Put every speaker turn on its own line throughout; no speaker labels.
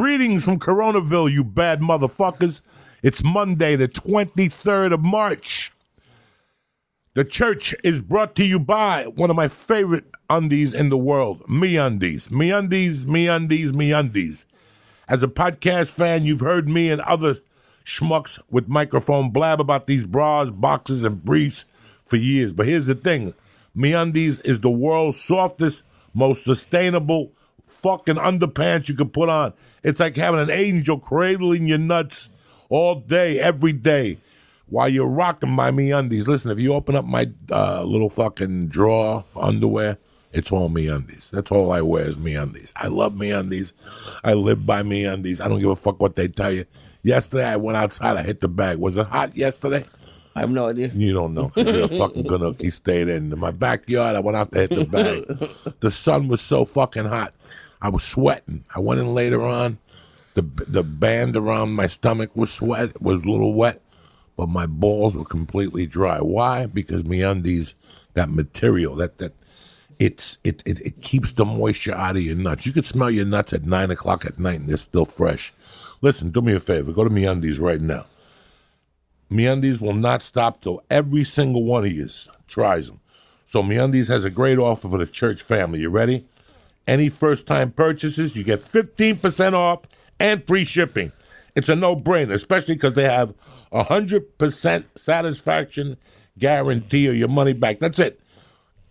Greetings from Coronaville, you bad motherfuckers. It's Monday, the 23rd of March. The church is brought to you by one of my favorite undies in the world, MeUndies. MeUndies, MeUndies, MeUndies. As a podcast fan, you've heard me and other schmucks with microphone blab about these bras, boxes, and briefs for years. But here's the thing. MeUndies is the world's softest, most sustainable fucking underpants you can put on. It's like having an angel cradling your nuts all day, every day, while you're rocking my MeUndies. Listen, if you open up my little fucking drawer underwear, it's all MeUndies. That's all I wear is MeUndies. I love MeUndies. I live by MeUndies. I don't give a fuck what they tell you. Yesterday, I went outside. I hit the bag. Was it hot yesterday?
I have no idea.
You don't know because you're a fucking good He stayed in my backyard. I went out to hit the bag. The sun was so fucking hot. I was sweating. I went in later on. The band around my stomach was a little wet, but my balls were completely dry. Why? Because MeUndies, that material, it keeps the moisture out of your nuts. You could smell your nuts at 9 o'clock at night and they're still fresh. Listen, do me a favor. Go to MeUndies right now. MeUndies will not stop till every single one of you tries them. So MeUndies has a great offer for the church family. You ready? Any first-time purchases, you get 15% off and free shipping. It's a no-brainer, especially because they have 100% satisfaction guarantee or your money back. That's it.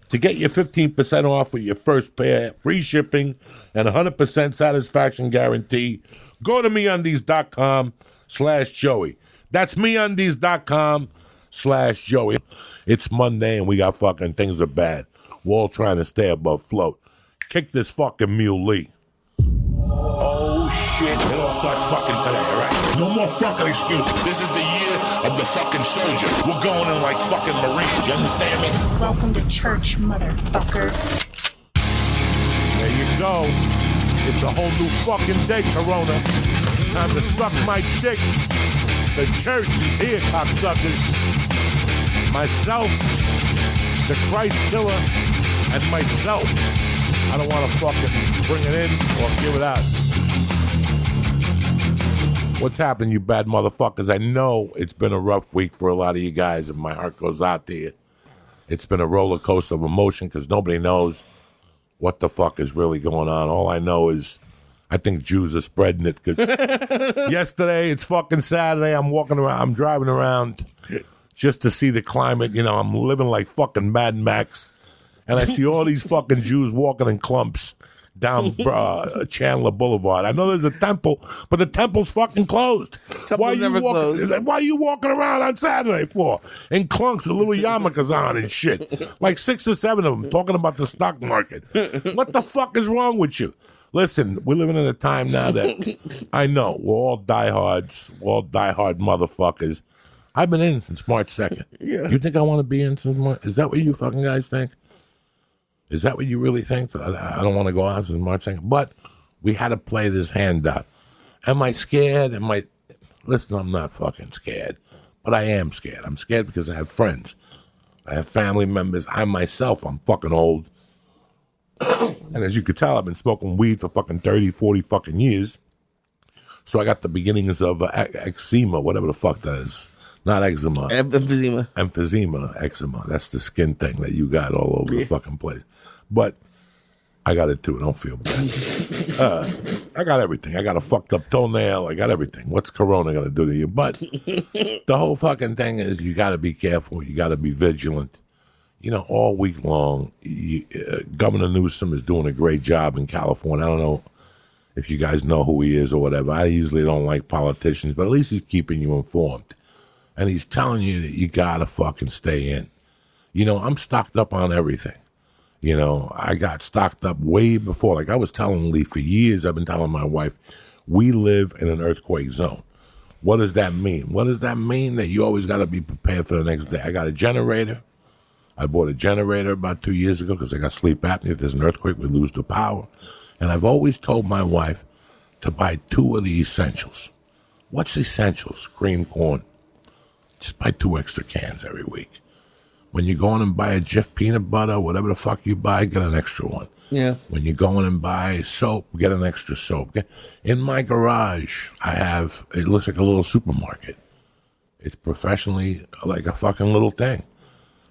To get your 15% off with your first pair, free shipping, and 100% satisfaction guarantee, go to MeUndies.com/Joey. That's MeUndies.com/Joey. It's Monday and we got fucking things are bad. We're all trying to stay above float. Kick this fucking Mule Lee. Oh shit. It all starts fucking today, alright? No more fucking excuses. This is the year of the fucking soldier. We're going in like fucking Marines. You understand me?
Welcome to church, motherfucker.
There you go. It's a whole new fucking day, Corona. Time to suck my dick. The church is here, cocksuckers. Myself, the Christ killer, and myself. I don't want to fucking bring it in or give it out. What's happening, you bad motherfuckers? I know it's been a rough week for a lot of you guys, and my heart goes out to you. It's been a roller coaster of emotion because nobody knows what the fuck is really going on. All I know is I think Jews are spreading it because yesterday, it's fucking Saturday. I'm walking around, I'm driving around just to see the climate. You know, I'm living like fucking Mad Max. And I see all these fucking Jews walking in clumps down Chandler Boulevard. I know there's a temple, but the temple's fucking closed. Why are you walking around on Saturday for? In clunks with little yarmulkes on and shit. Like 6 or 7 of them talking about the stock market. What the fuck is wrong with you? Listen, we're living in a time now that I know we're all diehards, we're all diehard motherfuckers. I've been in since March 2nd. Yeah. You think I want to be in since March? Is that what you fucking guys think? Is that what you really think? I don't want to go out since March 2nd. But we had to play this hand out. Am I scared? Listen, I'm not fucking scared. But I am scared. I'm scared because I have friends. I have family members. I myself, I'm fucking old. And as you could tell, I've been smoking weed for fucking 30, 40 fucking years. So I got the beginnings of eczema, whatever the fuck that is. Not eczema.
Emphysema.
Eczema. That's the skin thing that you got all over the fucking place. But I got it too. Don't feel bad. I got everything. I got a fucked up toenail. I got everything. What's Corona going to do to you? But the whole fucking thing is you got to be careful. You got to be vigilant. You know, all week long, Governor Newsom is doing a great job in California. I don't know if you guys know who he is or whatever. I usually don't like politicians, but at least he's keeping you informed. And he's telling you that you got to fucking stay in. You know, I'm stocked up on everything. You know, I got stocked up way before. Like I was telling Lee for years, I've been telling my wife, we live in an earthquake zone. What does that mean? What does that mean? That you always got to be prepared for the next day. I got a generator. I bought a generator about 2 years ago because I got sleep apnea. If there's an earthquake, we lose the power. And I've always told my wife to buy 2 of the essentials. What's essentials? Cream corn. Just buy 2 extra cans every week. When you go in and buy a Jif peanut butter, whatever the fuck you buy, get an extra one.
Yeah.
When you go in and buy soap, get an extra soap. In my garage, it looks like a little supermarket. It's professionally like a fucking little thing.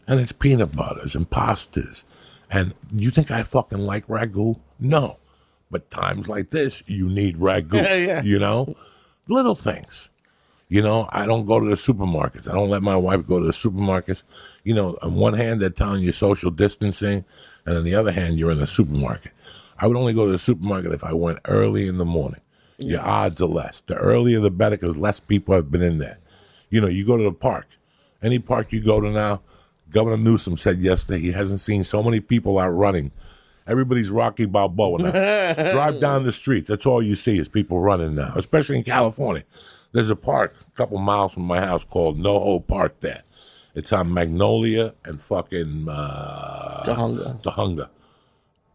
And it's peanut butters and pastas. And you think I fucking like ragu? No. But times like this, you need ragu.
Yeah.
You know? Little things. You know, I don't go to the supermarkets. I don't let my wife go to the supermarkets. You know, on one hand, they're telling you social distancing, and on the other hand, you're in the supermarket. I would only go to the supermarket if I went early in the morning. Yeah. Your odds are less. The earlier the better, because less people have been in there. You know, you go to the park. Any park you go to now, Governor Newsom said yesterday he hasn't seen so many people out running. Everybody's Rocky Balboa now. Drive down the streets. That's all you see is people running now, especially in California. There's a park a couple miles from my house called NoHo Park there. It's on Magnolia and fucking Tahunga.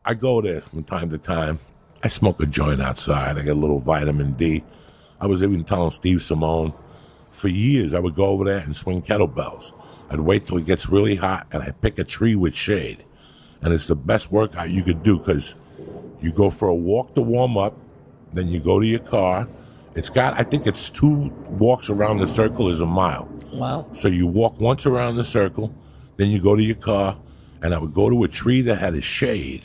I go there from time to time. I smoke a joint outside. I get a little vitamin D. I was even telling Steve Simone, for years I would go over there and swing kettlebells. I'd wait till it gets really hot and I'd pick a tree with shade. And it's the best workout you could do because you go for a walk to warm up, then you go to your car. I think it's 2 walks around the circle is a mile.
Wow.
So you walk once around the circle, then you go to your car, and I would go to a tree that had a shade,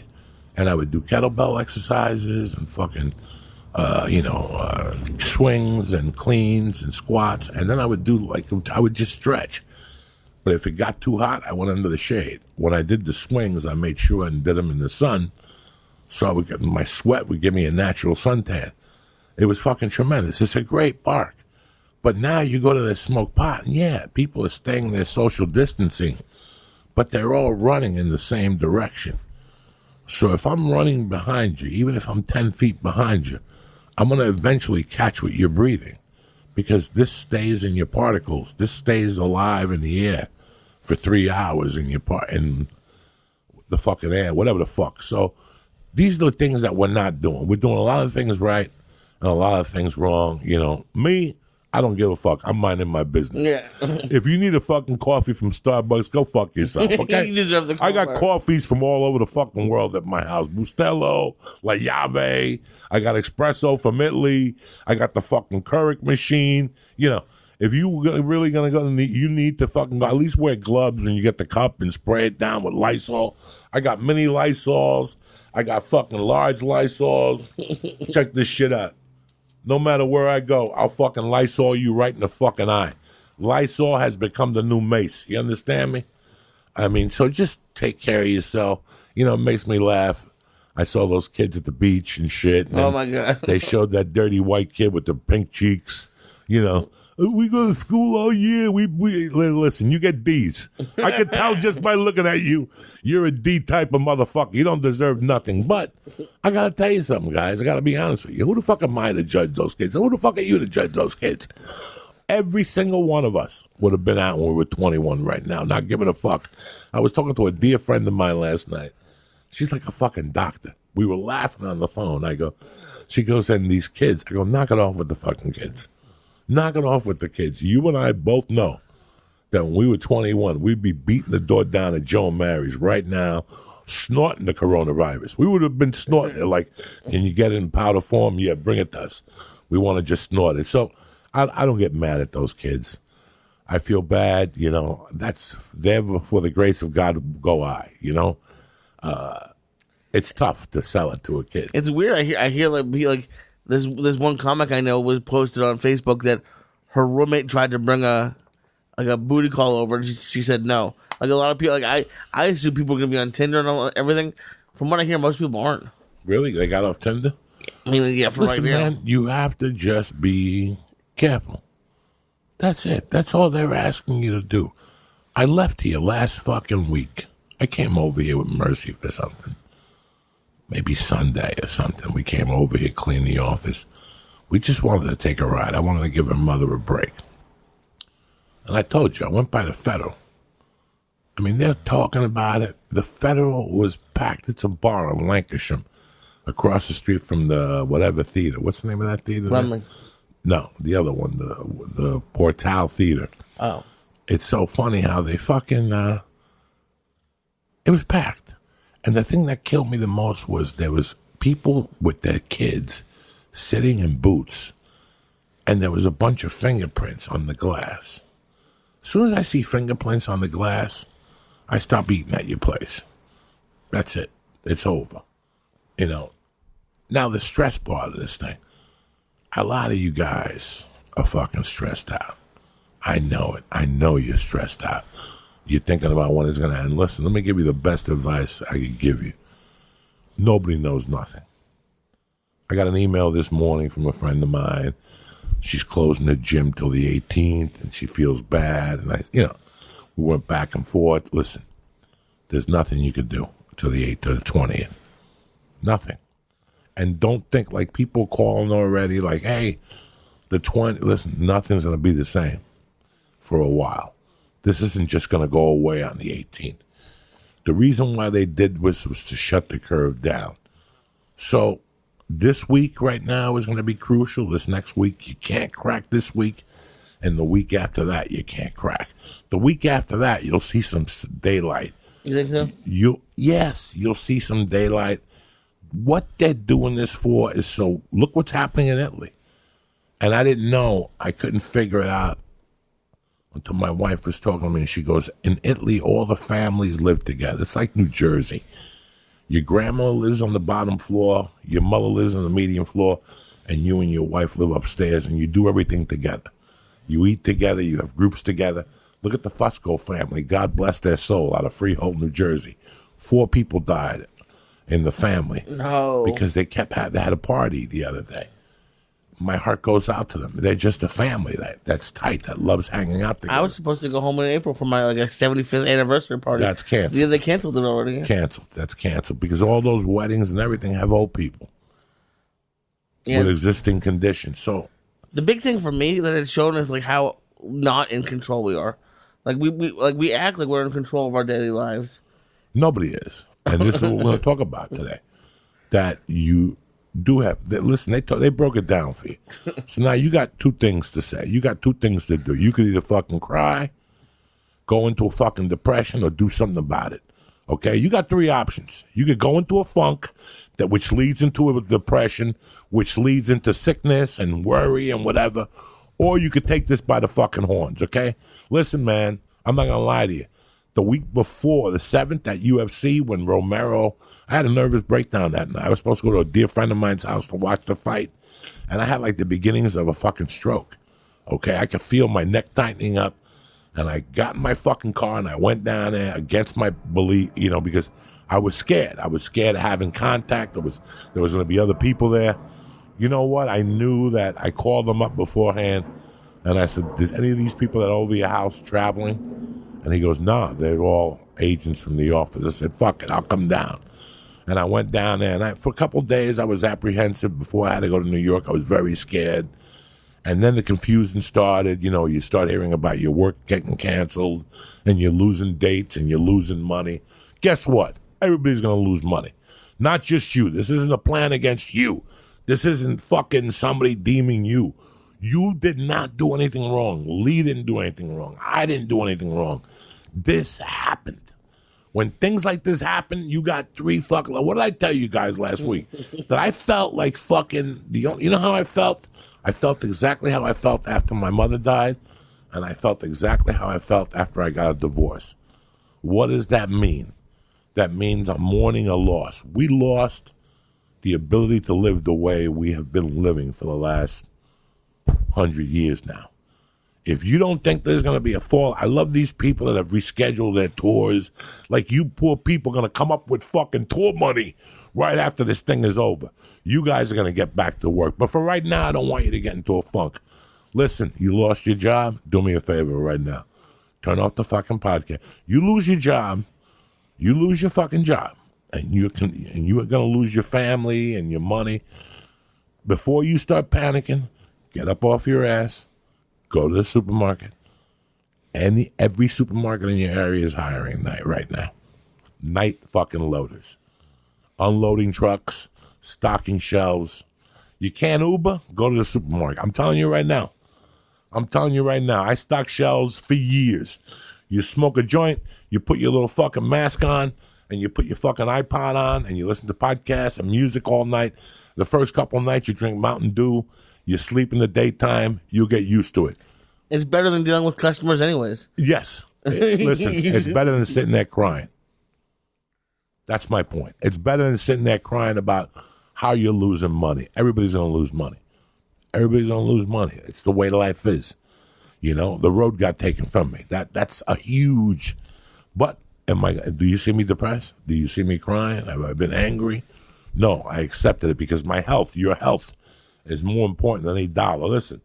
and I would do kettlebell exercises and fucking, swings and cleans and squats, and then I would just stretch. But if it got too hot, I went under the shade. When I did the swings, I made sure and did them in the sun, so my sweat would give me a natural suntan. It was fucking tremendous. It's a great park. But now you go to the smoke pot, and yeah, people are staying there social distancing, but they're all running in the same direction. So if I'm running behind you, even if I'm 10 feet behind you, I'm going to eventually catch what you're breathing because this stays in your particles. This stays alive in the air for 3 hours in the fucking air, whatever the fuck. So these are the things that we're not doing. We're doing a lot of things right and a lot of things wrong. You know, me, I don't give a fuck. I'm minding my business.
Yeah.
If you need a fucking coffee from Starbucks, go fuck yourself, okay?
You deserve the
I got
coffee.
coffees from all over the fucking world at my house. Bustelo, La Llave. I got espresso from Italy. I got the fucking Keurig machine. You know, if you really going to go, you need to fucking go. At least wear gloves when you get the cup and spray it down with Lysol. I got mini Lysols. I got fucking large Lysols. Check this shit out. No matter where I go, I'll fucking Lysol you right in the fucking eye. Lysol has become the new mace. You understand me? I mean, so just take care of yourself. You know, it makes me laugh. I saw those kids at the beach and shit. And
oh, my God.
They showed that dirty white kid with the pink cheeks. You know, we go to school all year. We listen, you get D's. I can tell just by looking at you, you're a D type of motherfucker. You don't deserve nothing. But I got to tell you something, guys. I got to be honest with you. Who the fuck am I to judge those kids? Who the fuck are you to judge those kids? Every single one of us would have been out when we were 21 right now, not giving a fuck. I was talking to a dear friend of mine last night. She's like a fucking doctor. We were laughing on the phone. She goes, and these kids. I go, knock it off with the fucking kids. Knock it off with the kids. You and I both know that when we were 21, we'd be beating the door down at Joe and Mary's right now, snorting the coronavirus. We would have been snorting it like, can you get it in powder form? Yeah, bring it to us. We want to just snort it. So I don't get mad at those kids. I feel bad, you know. That's there for the grace of God go I, you know. It's tough to sell it to a kid.
It's weird. I hear like there's one comic I know was posted on Facebook that her roommate tried to bring a booty call over, and she said no. Like a lot of people, like I assume people are gonna be on Tinder and everything. From what I hear, most people aren't.
Really, they got off Tinder?
I mean, yeah. For
Listen,
right now,
man, you have to just be careful. That's it. That's all they're asking you to do. I left here last fucking week. I came over here with Mercy for something. Maybe Sunday or something. We came over here, clean the office. We just wanted to take a ride. I wanted to give her mother a break. And I told you, I went by the Federal. I mean, they're talking about it. The Federal was packed. It's a bar in Lancashire, across the street from the whatever theater. What's the name of that theater?
Lumley.
No, the other one, the Portal Theater.
Oh.
It's so funny how they fucking, it was packed. And the thing that killed me the most was there was people with their kids sitting in booths, and there was a bunch of fingerprints on the glass. As soon as I see fingerprints on the glass, I stop eating at your place. That's it. It's over. You know. Now, the stress part of this thing. A lot of you guys are fucking stressed out. I know it. I know you're stressed out. You're thinking about when it's going to end. Listen, let me give you the best advice I could give you. Nobody knows nothing. I got an email this morning from a friend of mine. She's closing the gym till the 18th, and she feels bad. And we went back and forth. Listen, there's nothing you could do till the 8th to the 20th. Nothing. And don't think like people calling already like, hey, the 20th. Listen, nothing's going to be the same for a while. This isn't just going to go away on the 18th. The reason why they did this was to shut the curve down. So this week right now is going to be crucial. This next week, you can't crack this week. And the week after that, you can't crack. The week after that, you'll see some daylight.
You think so?
Yes, you'll see some daylight. What they're doing this for is so, look what's happening in Italy. And I didn't know, I couldn't figure it out until my wife was talking to me, and she goes, in Italy, all the families live together. It's like New Jersey. Your grandmother lives on the bottom floor, your mother lives on the medium floor, and you and your wife live upstairs, and you do everything together. You eat together, you have groups together. Look at the Fusco family. God bless their soul, out of Freehold, New Jersey. 4 people died in the family.
No.
Because they had a party the other day. My heart goes out to them. They're just a family that's tight, that loves hanging out together.
I was supposed to go home in April for my 75th anniversary party.
That's canceled.
Yeah, they canceled it already.
Canceled. That's canceled because all those weddings and everything have old people with existing conditions. So
the big thing for me that it's shown is like how not in control we are. Like we act like we're in control of our daily lives.
Nobody is, and this is what we're going to talk about today. That you do have. Listen, they broke it down for you. So now you got 2 things to say. You got 2 things to do. You could either fucking cry, go into a fucking depression, or do something about it. Okay, you got 3 options. You could go into a funk which leads into a depression, which leads into sickness and worry and whatever, or you could take this by the fucking horns. Okay, listen, man, I'm not gonna lie to you. The week before, the 7th at UFC, when Romero, I had a nervous breakdown that night. I was supposed to go to a dear friend of mine's house to watch the fight, and I had like the beginnings of a fucking stroke. Okay, I could feel my neck tightening up, and I got in my fucking car and I went down there against my belief, because I was scared. I was scared of having contact. There was going to be other people there. You know what? I knew that. I called them up beforehand, and I said, "Is any of these people that are over your house traveling?" And he goes, "No, they're all agents from the office." I said, "Fuck it, I'll come down." And I went down there, and for a couple of days I was apprehensive. Before I had to go to New York, I was very scared. And then the confusion started. You start hearing about your work getting canceled, and you're losing dates, and you're losing money. Guess what? Everybody's going to lose money. Not just you. This isn't a plan against you. This isn't fucking somebody deeming you. You did not do anything wrong. Lee didn't do anything wrong. I didn't do anything wrong. This happened. When things like this happen, you got 3 fucking... What did I tell you guys last week? That I felt like fucking... You know how I felt? I felt exactly how I felt after my mother died, and I felt exactly how I felt after I got a divorce. What does that mean? That means I'm mourning a loss. We lost the ability to live the way we have been living for the last 100 years now. If you don't think there's going to be a fall, I love these people that have rescheduled their tours. Like, you poor people are going to come up with fucking tour money right after this thing is over. You guys are going to get back to work. But for right now, I don't want you to get into a funk. Listen, you lost your job? Do me a favor right now. Turn off the fucking podcast. You lose your job, you lose your fucking job. And you are going to lose your family and your money. Before you start panicking, get up off your ass. Go to the supermarket. Every supermarket in your area is hiring right now. Night fucking loaders. Unloading trucks, stocking shelves. You can't Uber? Go to the supermarket. I'm telling you right now. I stock shelves for years. You smoke a joint, you put your little fucking mask on, and you put your fucking iPod on and you listen to podcasts and music all night. The first couple of nights you drink Mountain Dew, you sleep in the daytime, you'll get used to it.
It's better than dealing with customers anyways.
Yes. Listen, it's better than sitting there crying. That's my point. It's better than sitting there crying about how you're losing money. Everybody's going to lose money. Everybody's going to lose money. It's the way life is. You know, the road got taken from me. That's a huge... But do you see me depressed? Do you see me crying? Have I been angry? No, I accepted it because my health, your health, is more important than $1. Listen,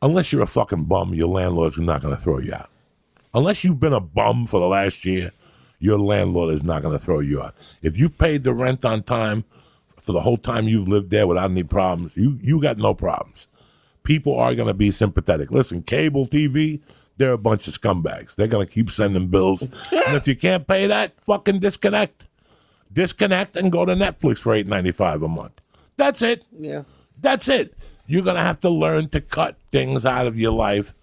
unless you're a fucking bum, your landlord's not going to throw you out. Unless you've been a bum for the last year, your landlord is not going to throw you out. If you paid the rent on time for the whole time you've lived there without any problems, you got no problems. People are going to be sympathetic. Listen, cable TV, they're a bunch of scumbags. They're going to keep sending bills. And if you can't pay that, fucking disconnect. Disconnect and go to Netflix for $8.95 a month. That's it.
Yeah.
That's it. You're going to have to learn to cut things out of your life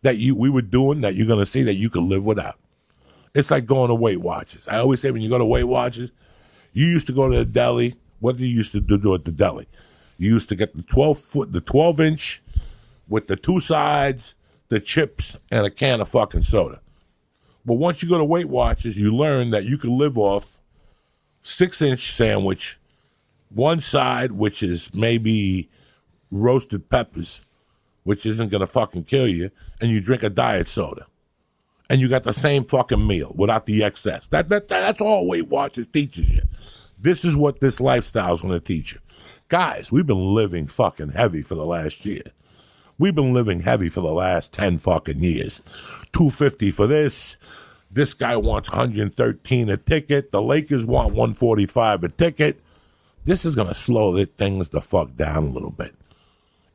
that we were doing that you're going to see that you can live without. It's like going to Weight Watchers. I always say when you go to Weight Watchers, you used to go to the deli. What did you used to do at the deli? You used to get the 12-inch with the two sides, the chips, and a can of fucking soda. But once you go to Weight Watchers, you learn that you can live off 6-inch sandwich, one side, which is maybe roasted peppers, which isn't going to fucking kill you, and you drink a diet soda. And you got the same fucking meal without the excess. That's all Weight Watchers teaches you. This is what this lifestyle is going to teach you. Guys, we've been living fucking heavy for the last year. We've been living heavy for the last 10 fucking years. $250 for this. This guy wants $113 a ticket. The Lakers want $145 a ticket. This is going to slow things the fuck down a little bit.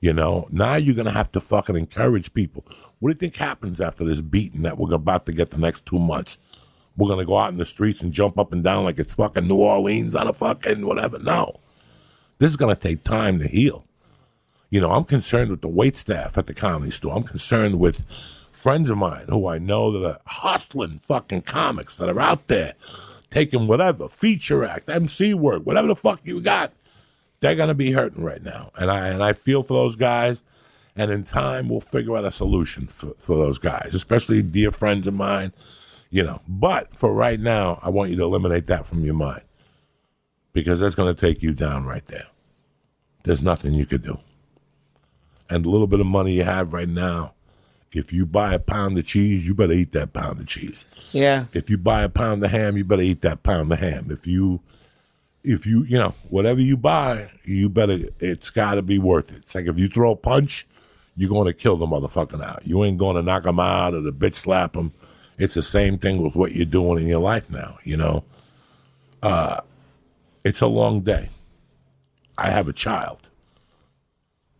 You know, now you're going to have to fucking encourage people. What do you think happens after this beating that we're about to get the next 2 months? We're going to go out in the streets and jump up and down like it's fucking New Orleans on a fucking whatever. No. This is going to take time to heal. You know, I'm concerned with the wait staff at the Comedy Store. I'm concerned with friends of mine who I know that are hustling fucking comics that are out there taking whatever, feature act, MC work, whatever the fuck you got. They're going to be hurting right now. And I feel for those guys. And in time, we'll figure out a solution for those guys, especially dear friends of mine, you know. But for right now, I want you to eliminate that from your mind because that's going to take you down right there. There's nothing you could do. And the little bit of money you have right now, if you buy a pound of cheese, you better eat that pound of cheese.
Yeah.
If you buy a pound of ham, you better eat that pound of ham. If you know, whatever you buy, it's got to be worth it. It's like if you throw a punch, you're going to kill the motherfucker out. You ain't going to knock him out or the bitch slap him. It's the same thing with what you're doing in your life now, you know. It's a long day. I have a child.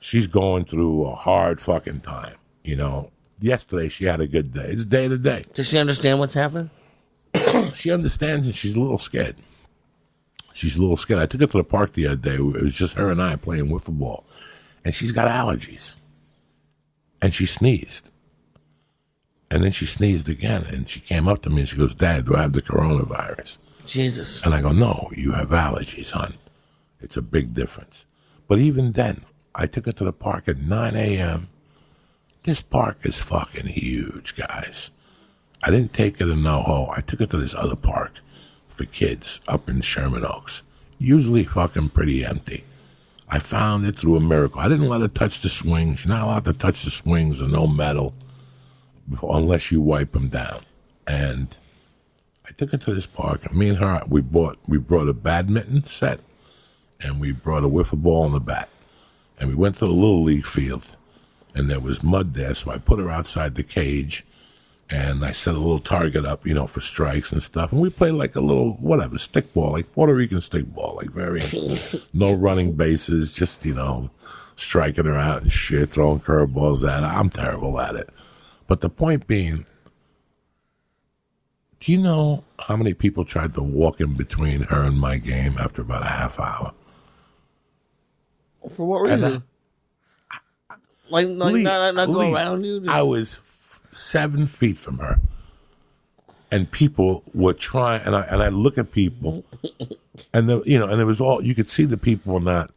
She's going through a hard fucking time, you know. Yesterday, she had a good day. It's day to day.
Does she understand what's happening?
She understands and she's a little scared. She's a little scared. I took her to the park the other day. It was just her and I playing wiffle ball. And she's got allergies. And she sneezed. And then she sneezed again. And she came up to me and she goes, "Dad, do I have the coronavirus?"
Jesus.
And I go, "No, you have allergies, hon. It's a big difference." But even then, I took her to the park at 9 a.m. This park is fucking huge, guys. I didn't take her to NoHo. I took her to this other park for kids up in Sherman Oaks. Usually fucking pretty empty. I found it through a miracle. I didn't let her touch the swings. You're not allowed to touch the swings or no metal unless you wipe them down. And I took her to this park. And me and her, we brought a badminton set and we brought a wiffle ball and a bat. And we went to the Little League field and there was mud there. So I put her outside the cage and I set a little target up, you know, for strikes and stuff. And we played like a little, whatever, stick ball, like Puerto Rican stick ball, like very, no running bases, just, you know, striking her out and shit, throwing curveballs at her. I'm terrible at it. But the point being, do you know how many people tried to walk in between her and my game after about a half hour?
For what reason? Not go around you?
I was 7 feet from her. and people were trying, and I look at people, and and it was all, you could see the people were not,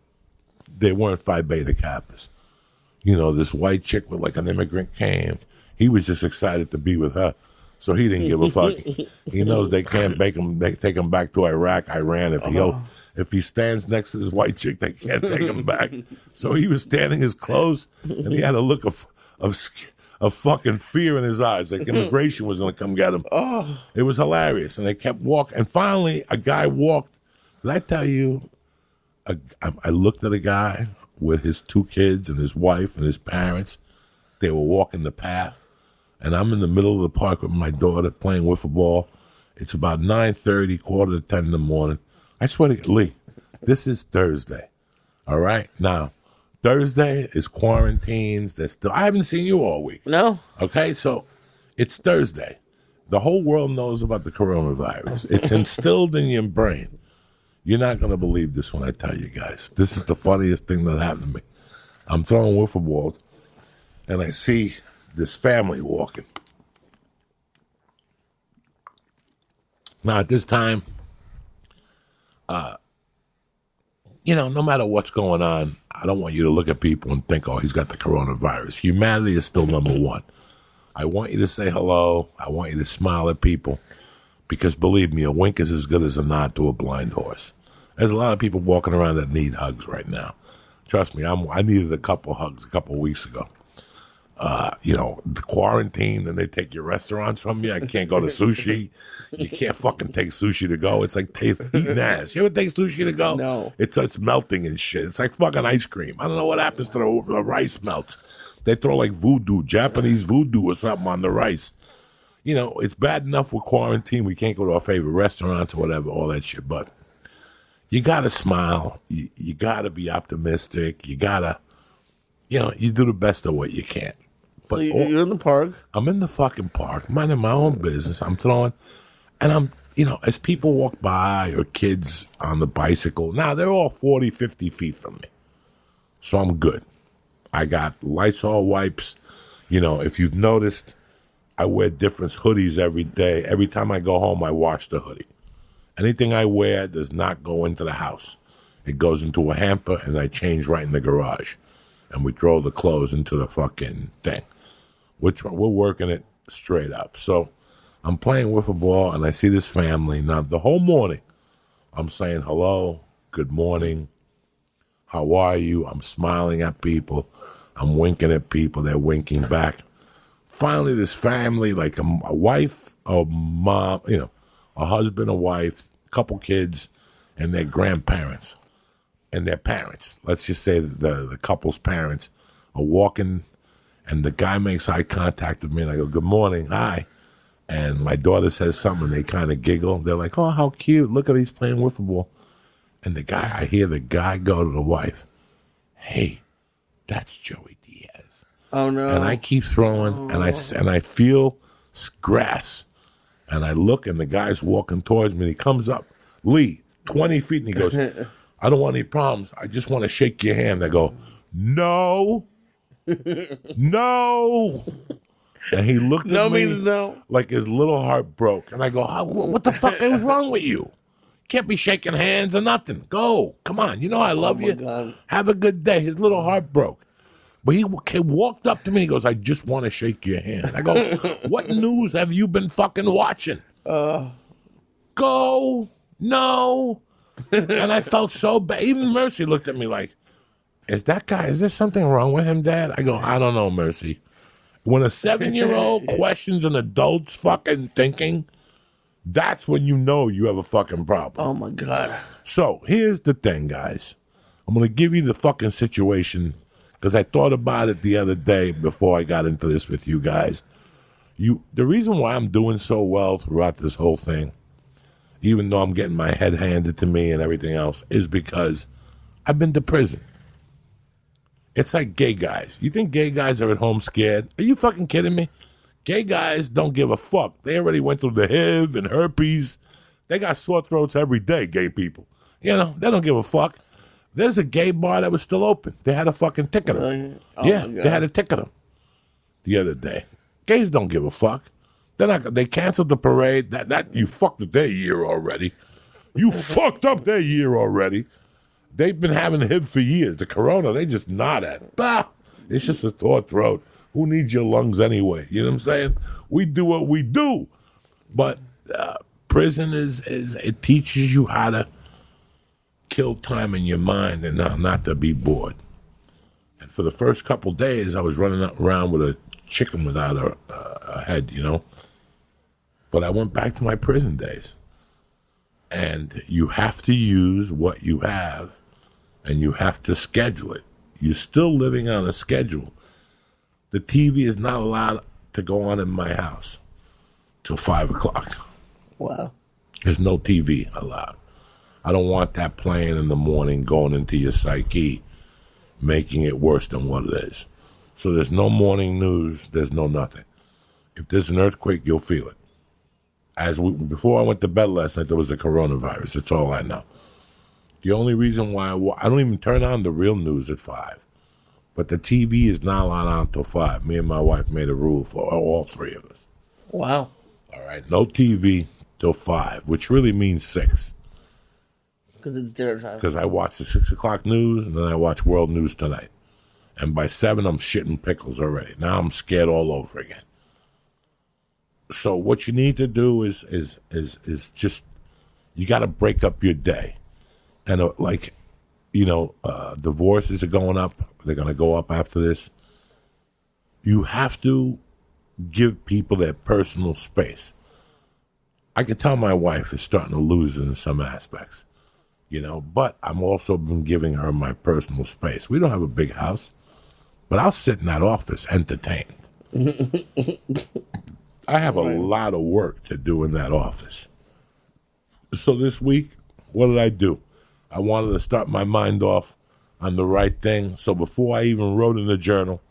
they weren't Phi Beta Kappas. This white chick with like an immigrant came. He was just excited to be with her, so he didn't give a fuck. He knows they can't take him back to Iraq, Iran. If he stands next to this white chick, they can't take him back. So he was standing as close, and he had a look of fucking fear in his eyes, like immigration was going to come get him. It was hilarious, and they kept walking. And finally, a guy walked. Did I tell you? I looked at a guy with his 2 kids and his wife and his parents. They were walking the path, and I'm in the middle of the park with my daughter playing wiffle ball. It's about 9:30, 9:45 in the morning. I swear to God, Lee, this is Thursday. All right, now. Thursday is quarantines. I haven't seen you all week.
No.
Okay, so it's Thursday. The whole world knows about the coronavirus. It's instilled in your brain. You're not going to believe this when I tell you guys. This is the funniest thing that happened to me. I'm throwing wiffle balls, and I see this family walking. Now, at this time, no matter what's going on, I don't want you to look at people and think, oh, he's got the coronavirus. Humanity is still number one. I want you to say hello. I want you to smile at people, because believe me, a wink is as good as a nod to a blind horse. There's a lot of people walking around that need hugs right now. Trust me, I needed a couple hugs a couple of weeks ago. The quarantine, and they take your restaurants from you. I can't go to sushi. You can't fucking take sushi to go. It's like eating ass. You ever take sushi to go?
No.
It's melting and shit. It's like fucking ice cream. I don't know what happens to the rice melts. They throw like Japanese voodoo or something on the rice. It's bad enough with quarantine. We can't go to our favorite restaurants or whatever, all that shit. But you got to smile. You got to be optimistic. You got to, you do the best of what you can. But
so you're in the park.
I'm in the fucking park, minding my own business. I'm throwing, and I'm, as people walk by or kids on the bicycle, now they're all 40, 50 feet from me. So I'm good. I got Lysol wipes. If you've noticed, I wear different hoodies every day. Every time I go home, I wash the hoodie. Anything I wear does not go into the house. It goes into a hamper, and I change right in the garage. And we throw the clothes into the fucking thing. We're working it straight up. So I'm playing wiffle ball, and I see this family. Now, the whole morning, I'm saying hello, good morning, how are you? I'm smiling at people. I'm winking at people. They're winking back. Finally, this family, like a wife, a mom, a husband, a wife, a couple kids, and their grandparents. And their parents, let's just say the couple's parents, are walking, and the guy makes eye contact with me, and I go, good morning, hi. And my daughter says something, and they kind of giggle. They're like, oh, how cute. Look at he's playing wiffle ball. And I hear the guy go to the wife, hey, that's Joey Diaz.
Oh, no.
And I keep throwing, and I feel grass. And I look, and the guy's walking towards me, and he comes up, Lee, 20 feet, and he goes, I don't want any problems. I just want to shake your hand. I go, no, no. And he looked at me.
No means no.
Like his little heart broke. And I go, what the fuck is wrong with you? Can't be shaking hands or nothing. Go. Come on. You know I love you.
God.
Have a good day. His little heart broke. But he walked up to me. He goes, I just want to shake your hand. I go, what news have you been fucking watching? Go. No. And I felt so bad. Even Mercy looked at me like, is there something wrong with him, Dad? I go, I don't know, Mercy. When a 7-year-old questions an adult's fucking thinking, that's when you know you have a fucking problem.
Oh, my God.
So here's the thing, guys. I'm going to give you the fucking situation because I thought about it the other day before I got into this with you guys. The reason why I'm doing so well throughout this whole thing, even though I'm getting my head handed to me and everything else, is because I've been to prison. It's like gay guys. You think gay guys are at home scared? Are you fucking kidding me? Gay guys don't give a fuck. They already went through the HIV and herpes. They got sore throats every day, gay people. They don't give a fuck. There's a gay bar that was still open. They had a fucking ticket them.
Oh,
yeah, they had a ticket them the other day. Gays don't give a fuck. They canceled the parade. That you fucked up their year already. You fucked up their year already. They've been having a hit for years. The corona, they just nod at. Bah, it's just a sore throat. Who needs your lungs anyway? You know what I'm saying? We do what we do. But prison is it teaches you how to kill time in your mind and not to be bored. And for the first couple days, I was running around with a chicken without a head, you know. But I went back to my prison days. And you have to use what you have, and you have to schedule it. You're still living on a schedule. The TV is not allowed to go on in my house till 5 o'clock.
Wow.
There's no TV allowed. I don't want that playing in the morning, going into your psyche, making it worse than what it is. So there's no morning news. There's no nothing. If there's an earthquake, you'll feel it. Before I went to bed last night, there was a coronavirus. That's all I know. The only reason why I don't even turn on the real news at 5. But the TV is not allowed on until 5. Me and my wife made a rule for all three of us.
Wow.
All right, no TV till 5, which really means 6.
Because it's dinner time.
Because I watch the 6 o'clock news, and then I watch World News Tonight. And by 7, I'm shitting pickles already. Now I'm scared all over again. So what you need to do is just, you got to break up your day. And divorces are going up. They're going to go up after this. You have to give people their personal space. I can tell my wife is starting to lose in some aspects, but I'm also been giving her my personal space. We don't have a big house, but I'll sit in that office entertained. I have a lot of work to do in that office. So this week, what did I do? I wanted to start my mind off on the right thing. So before I even wrote in the journal,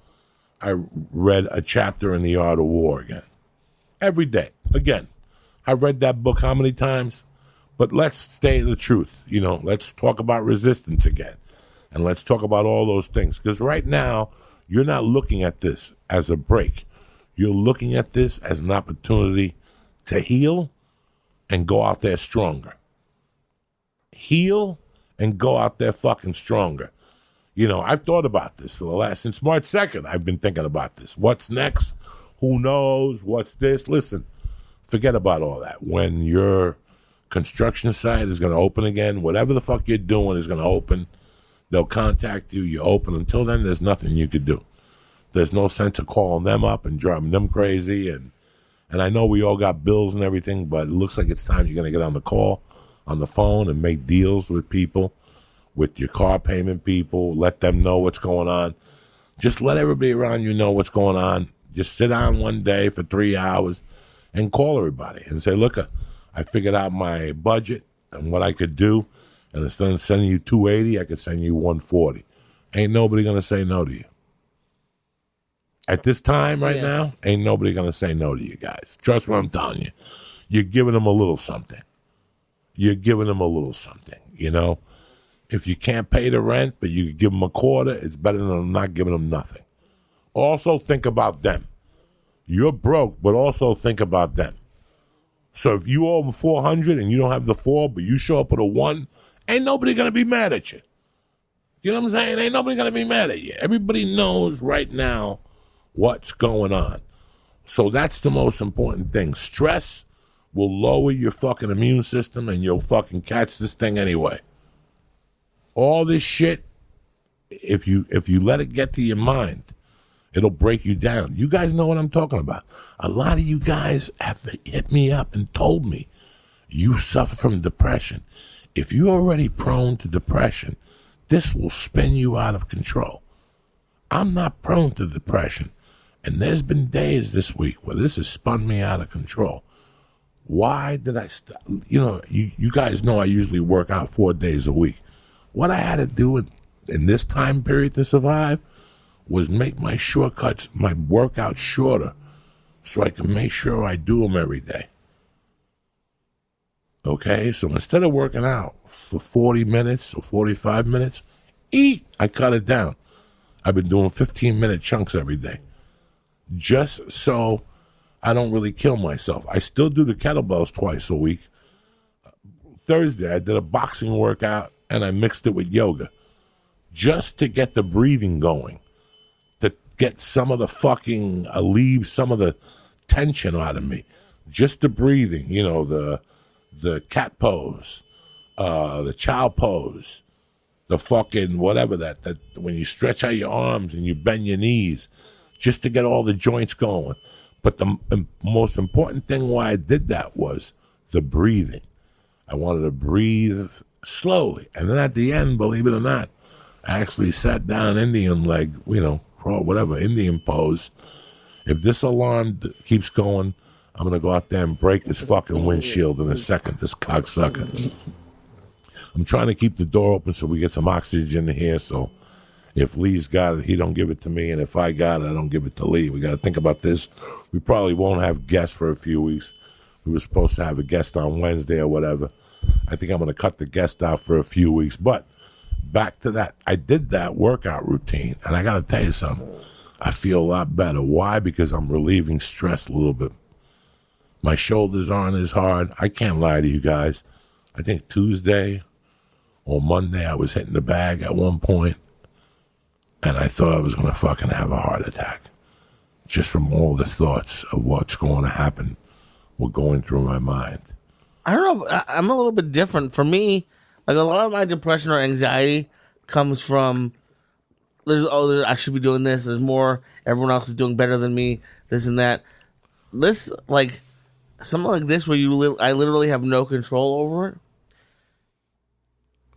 I read a chapter in The Art of War again. Every day. Again, I read that book how many times? But let's stay the truth. Let's talk about resistance again. And let's talk about all those things. Because right now, you're not looking at this as a break. You're looking at this as an opportunity to heal and go out there stronger. Heal and go out there fucking stronger. I've thought about this since March 2nd. I've been thinking about this. What's next? Who knows? What's this? Listen, forget about all that. When your construction site is going to open again, whatever the fuck you're doing is going to open. They'll contact you. You open. Until then, there's nothing you could do. There's no sense of calling them up and driving them crazy. And I know we all got bills and everything, but it looks like it's time you're going to get on the phone and make deals with people, with your car payment people. Let them know what's going on. Just let everybody around you know what's going on. Just sit down one day for 3 hours and call everybody and say, look, I figured out my budget and what I could do. And instead of sending you $280, I could send you $140. Ain't nobody going to say no to you. At this time right now, ain't nobody going to say no to you guys. Trust what I'm telling you. You're giving them a little something. If you can't pay the rent, but you give them a quarter, it's better than not giving them nothing. Also think about them. You're broke, but also think about them. So if you owe them $400 and you don't have the 4, but you show up with a 1, ain't nobody going to be mad at you. You know what I'm saying? Ain't nobody going to be mad at you. Everybody knows right now what's going on. So that's the most important thing. Stress will lower your fucking immune system and you'll fucking catch this thing anyway. All this shit, if you let it get to your mind, it'll break you down. You guys know what I'm talking about. A lot of you guys have hit me up and told me you suffer from depression. If you're already prone to depression, this will spin you out of control. I'm not prone to depression. And there's been days this week where this has spun me out of control. Why did I stop? You guys know I usually work out 4 days a week. What I had to do in this time period to survive was make my shortcuts, my workouts shorter so I can make sure I do them every day. Okay? So instead of working out for 40 minutes or 45 minutes, I cut it down. I've been doing 15-minute chunks every day. Just so I don't really kill myself. I still do the kettlebells twice a week. Thursday, I did a boxing workout, and I mixed it with yoga just to get the breathing going, to get some of the fucking, alleviate some of the tension out of me. Just the breathing, the cat pose, the child pose, the fucking whatever that when you stretch out your arms and you bend your knees, just to get all the joints going. But the most important thing why I did that was the breathing. I wanted to breathe slowly. And then at the end, believe it or not, I actually sat down Indian leg, crawl, whatever, Indian pose. If this alarm keeps going, I'm going to go out there and break this fucking windshield in a second, this cocksucker. I'm trying to keep the door open so we get some oxygen in here, so if Lee's got it, he don't give it to me, and if I got it, I don't give it to Lee. We got to think about this. We probably won't have guests for a few weeks. We were supposed to have a guest on Wednesday or whatever. I think I'm going to cut the guest out for a few weeks. But back to that. I did that workout routine, and I got to tell you something. I feel a lot better. Why? Because I'm relieving stress a little bit. My shoulders aren't as hard. I can't lie to you guys. I think Tuesday or Monday I was hitting the bag at one point, and I thought I was going to fucking have a heart attack. Just from all the thoughts of what's going to happen were going through my mind.
I don't know. I'm a little bit different. For me, like a lot of my depression or anxiety comes from I should be doing this. There's more. Everyone else is doing better than me. This and that. This, like, something like this where I literally have no control over it.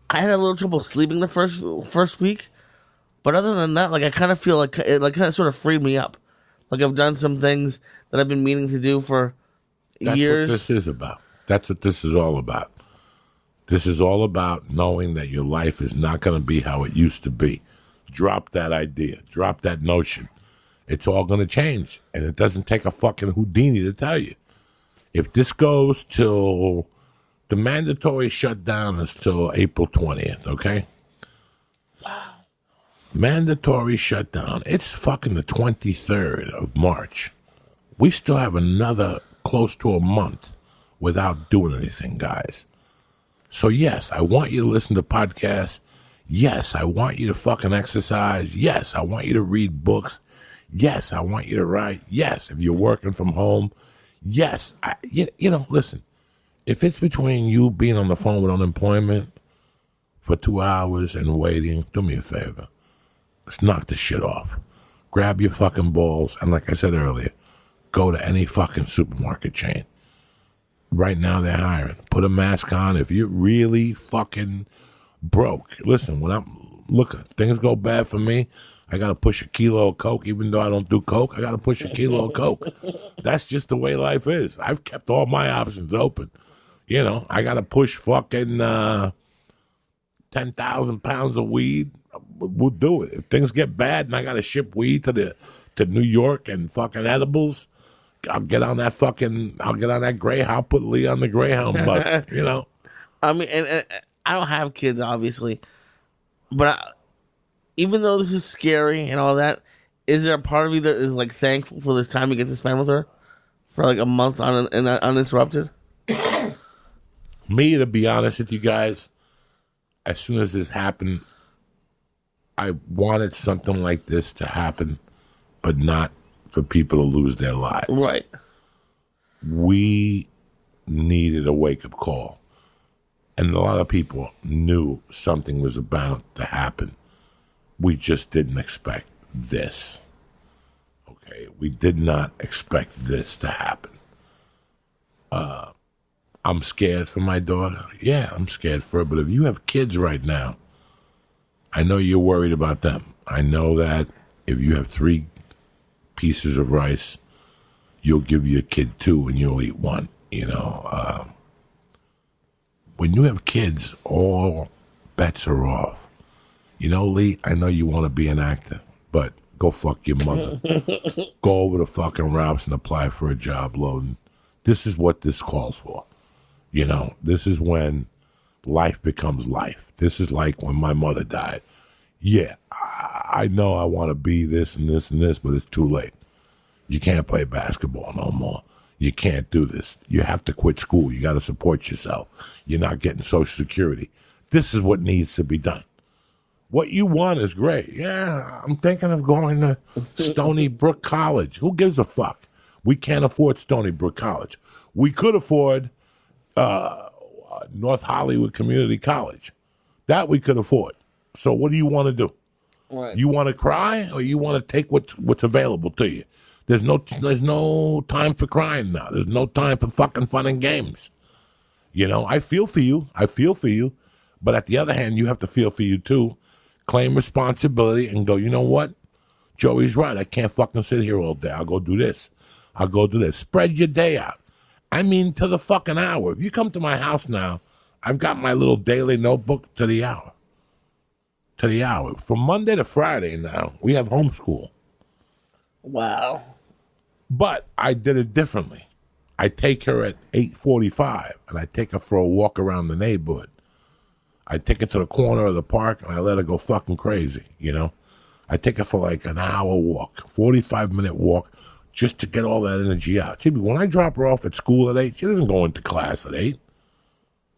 I had a little trouble sleeping the first week, but other than that, like, I kind of feel like it, like, kind of sort of freed me up. Like, I've done some things that I've been meaning to do for years.
That's what this is about. That's what this is all about. This is all about knowing that your life is not going to be how it used to be. Drop that idea. Drop that notion. It's all going to change. And it doesn't take a fucking Houdini to tell you. If this goes till the mandatory shutdown is till April 20th, okay? Wow. Mandatory shutdown. It's fucking the 23rd of March. We still have another close to a month without doing anything, guys. So yes, I want you to listen to podcasts. Yes, I want you to fucking exercise. Yes, I want you to read books. Yes, I want you to write. Yes, if you're working from home. Yes, listen. If it's between you being on the phone with unemployment for 2 hours and waiting, do me a favor. Let's knock this shit off. Grab your fucking balls, and like I said earlier, go to any fucking supermarket chain. Right now they're hiring. Put a mask on. If you're really fucking broke, listen, things go bad for me, I got to push a kilo of Coke. Even though I don't do Coke, I got to push a kilo of Coke. That's just the way life is. I've kept all my options open. I got to push fucking 10,000 pounds of weed. We'll do it. If things get bad and I got to ship weed to New York and fucking edibles, I'll get on that Greyhound. I'll put Lee on the Greyhound bus,
I mean, and I don't have kids, obviously. But even though this is scary and all that, is there a part of you that is, like, thankful for this time you get to spend with her? For, like, a month uninterrupted?
Me, to be honest with you guys, as soon as this happened, I wanted something like this to happen, but not for people to lose their lives.
Right.
We needed a wake-up call. And a lot of people knew something was about to happen. We just didn't expect this. Okay? We did not expect this to happen. I'm scared for my daughter. Yeah, I'm scared for her. But if you have kids right now, I know you're worried about them. I know that if you have 3 pieces of rice, you'll give your kid 2 and you'll eat 1. When you have kids, all bets are off. Lee, I know you want to be an actor, but go fuck your mother. Go over to fucking Ralph's and apply for a job, Loden. This is what this calls for. This is when life becomes life. This is like when my mother died. Yeah, I know I want to be this and this and this, but it's too late. You can't play basketball no more. You can't do this. You have to quit school. You got to support yourself. You're not getting Social Security. This is what needs to be done. What you want is great. Yeah, I'm thinking of going to Stony Brook College. Who gives a fuck? We can't afford Stony Brook College. We could afford North Hollywood Community College. That we could afford. So what do you want to do?
Right.
You want to cry or you want to take what's available to you? There's no time for crying now. There's no time for fucking fun and games. You know, I feel for you. But at the other hand, you have to feel for you too. Claim responsibility and go, you know what? Joey's right. I can't fucking sit here all day. I'll go do this. Spread your day out. I mean, to the fucking hour. If you come to my house now, I've got my little daily notebook to the hour. From Monday to Friday now, we have homeschool.
Wow.
But I did it differently. I take her at 8:45, and I take her for a walk around the neighborhood. I take her to the corner of the park, and I let her go fucking crazy, you know? I take her for like an hour walk, 45-minute walk, just to get all that energy out. See, when I drop her off at school at 8, she doesn't go into class at 8.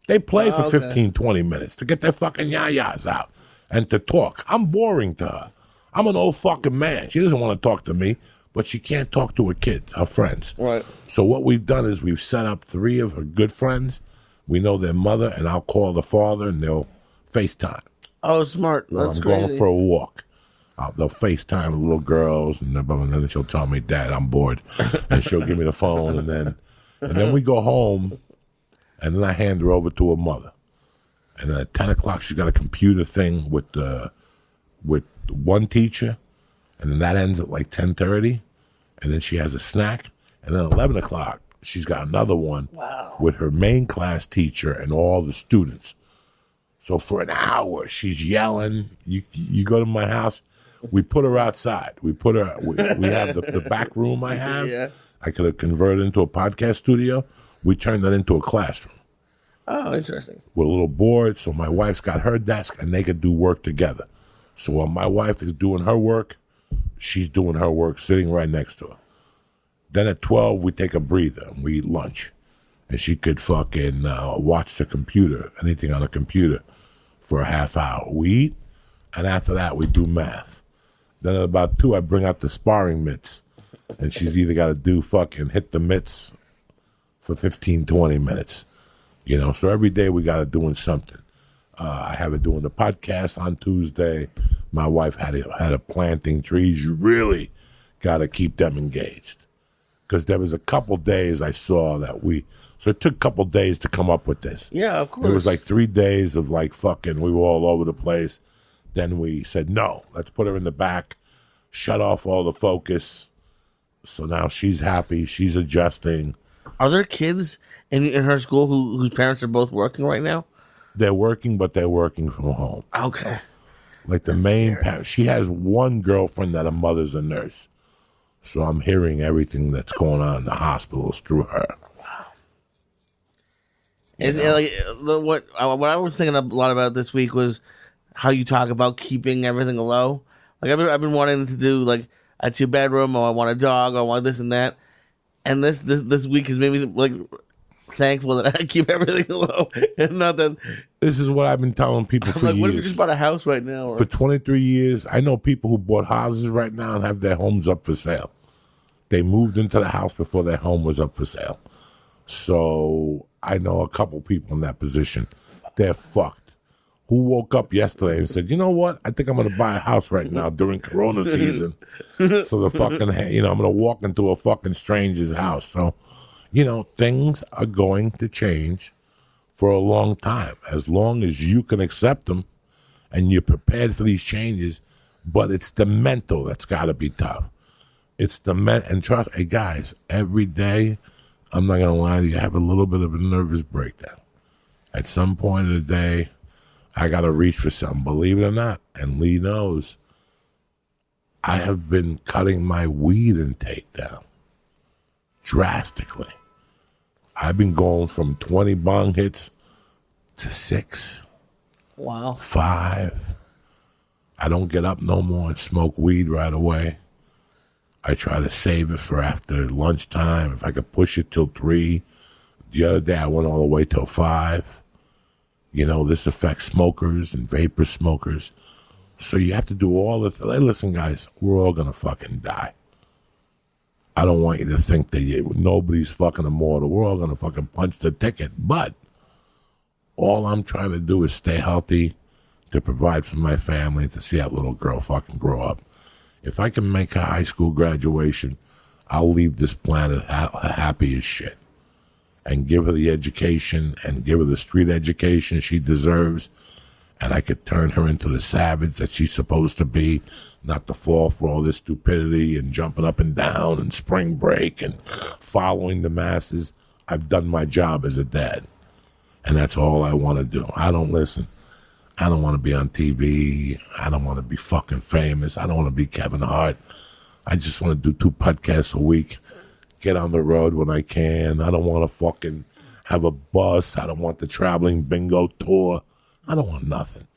They play for 15, 20 minutes to get their fucking yayas out and to talk. I'm boring to her. I'm an old fucking man. She doesn't want to talk to me, but she can't talk to her kids, her friends.
Right.
So what we've done is we've set up 3 of her good friends. We know their mother, and I'll call the father, and they'll FaceTime.
Oh, smart. That's
I'm
crazy.
going for a walk. They'll FaceTime the little girls, and then she'll tell me, Dad, I'm bored. And she'll give me the phone, and then we go home, and then I hand her over to her mother. And then at 10 o'clock, she's got a computer thing with one teacher, and then that ends at like 10:30, and then she has a snack, and then 11 o'clock, she's got another one with her main class teacher and all the students. So for an hour, she's yelling. You go to my house, we put her outside. We have the back room I have.
Yeah.
I could have converted into a podcast studio. We turned that into a classroom.
Oh, interesting.
With a little board, so my wife's got her desk, and they could do work together. So while my wife is doing her work, she's doing her work sitting right next to her. Then at 12, we take a breather, and we eat lunch. And she could fucking watch the computer, anything on the computer, for a half hour. We eat, and after that, we do math. Then at about 2, I bring out the sparring mitts, and she's either got to do fucking hit the mitts for 15, 20 minutes. You know, so every day we got her doing something. I have her doing the podcast on Tuesday. My wife had her planting trees. You really got to keep them engaged. Because there was a couple days I saw that so it took a couple days to come up with this.
Yeah, of course.
It was like 3 days of like fucking, we were all over the place. Then we said, no, let's put her in the back, shut off all the focus. So now she's happy, she's adjusting.
Are there kids in her school whose parents are both working right now?
They're working, but they're working from home.
Okay.
Like the main parent, she has one girlfriend that her mother's a nurse. So I'm hearing everything that's going on in the hospitals through her.
Wow. And like what I was thinking a lot about this week was how you talk about keeping everything low. Like I've been wanting to do like a 2-bedroom, or I want a dog, or I want this and that. And this week has made me like thankful that I keep everything low and not that.
This is what I've been telling people for years.
What if you just bought a house right now? Or?
For 23 years, I know people who bought houses right now and have their homes up for sale. They moved into the house before their home was up for sale. So I know a couple people in that position. They're fucked. Who woke up yesterday and said, you know what? I think I'm going to buy a house right now during Corona season. So the fucking, I'm going to walk into a fucking stranger's house. So, things are going to change for a long time, as long as you can accept them and you're prepared for these changes. But it's the mental that's got to be tough. It's the and trust, hey guys, every day, I'm not going to lie to you, I have a little bit of a nervous breakdown. At some point of the day, I got to reach for something, believe it or not. And Lee knows, I have been cutting my weed intake down drastically. I've been going from 20 bong hits to 6.
Wow.
5. I don't get up no more and smoke weed right away. I try to save it for after lunchtime. If I could push it till 3. The other day I went all the way till 5. You know, this affects smokers and vapor smokers. So you have to do all the... Listen, guys, we're all going to fucking die. I don't want you to think that nobody's fucking immortal. We're all going to fucking punch the ticket. But all I'm trying to do is stay healthy, to provide for my family, to see that little girl fucking grow up. If I can make a high school graduation, I'll leave this planet happy as shit. And give her the education and give her the street education she deserves. And I could turn her into the savage that she's supposed to be, not to fall for all this stupidity and jumping up and down and spring break and following the masses. I've done my job as a dad. And that's all I want to do. I don't listen. I don't want to be on TV. I don't want to be fucking famous. I don't want to be Kevin Hart. I just want to do 2 podcasts a week. Get on the road when I can. I don't want to fucking have a bus. I don't want the traveling bingo tour. I don't want nothing.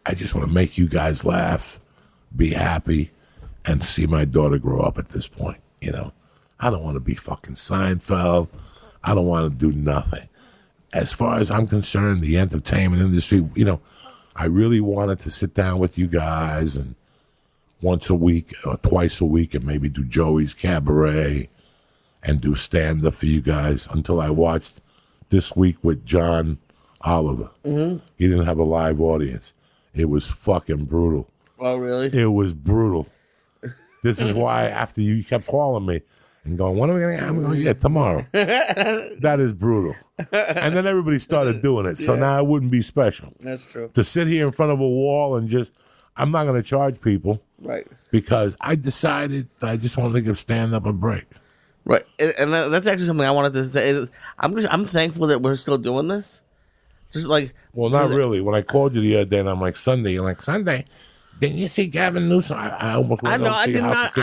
I just want to make you guys laugh, be happy, and see my daughter grow up at this point. You know, I don't want to be fucking Seinfeld. I don't want to do nothing. As far as I'm concerned, the entertainment industry, you know, I really wanted to sit down with you guys and once a week or twice a week and maybe do Joey's Cabaret and do stand-up for you guys until I watched this week with John Oliver. Mm-hmm. He didn't have a live audience. It was fucking brutal.
Oh, really?
It was brutal. This is why after you kept calling me and going, when are we going to have? Yeah, tomorrow. That is brutal. And then everybody started doing it. So now it wouldn't be special.
That's true.
To sit here in front of a wall and just, I'm not going to charge people.
Right.
Because I decided I just wanted to give stand-up a break.
Right. And that's actually something I wanted to say. I'm thankful that we're still doing this. Just like,
well, not really. When I called you the other day, and I'm like, Sunday, you're like, Sunday, didn't you see Gavin Newsom? I almost went.
I know. I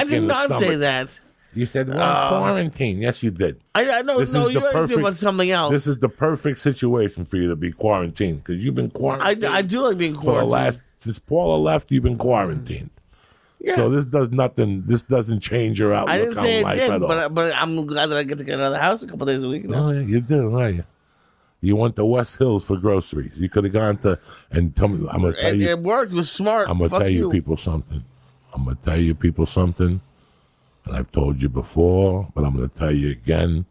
did not say that.
You said we're in quarantine. Yes, you did.
I know. No, you asked me about something else.
This is the perfect situation for you to be quarantined because you've been quarantined.
I do like being quarantined.
Since Paula left, you've been quarantined. Yeah. So this does nothing. This doesn't change your outlook
I didn't say
on life
it did,
at all.
but I'm glad that I get to get out of the house a couple days a week. You know?
Oh, yeah, you do, right? You went to West Hills for groceries. You could have gone to, and tell me, I'm going to tell you.
It worked. It was smart.
I'm going to tell you people something. And I've told you before, but I'm going to tell you again.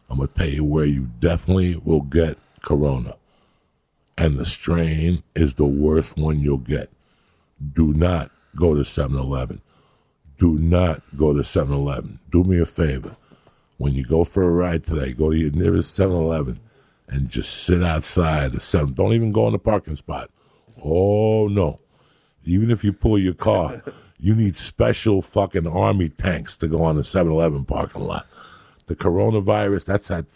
I'm going to tell you where you definitely will get corona. And the strain is the worst one you'll get. Do not go to 7-Eleven. Do not go to 7-Eleven. Do me a favor. When you go for a ride today, go to your nearest 7-Eleven and just sit outside the 7. Don't even go in the parking spot. Oh, no. Even if you pull your car, you need special fucking army tanks to go on the 7-Eleven parking lot. The coronavirus, that's that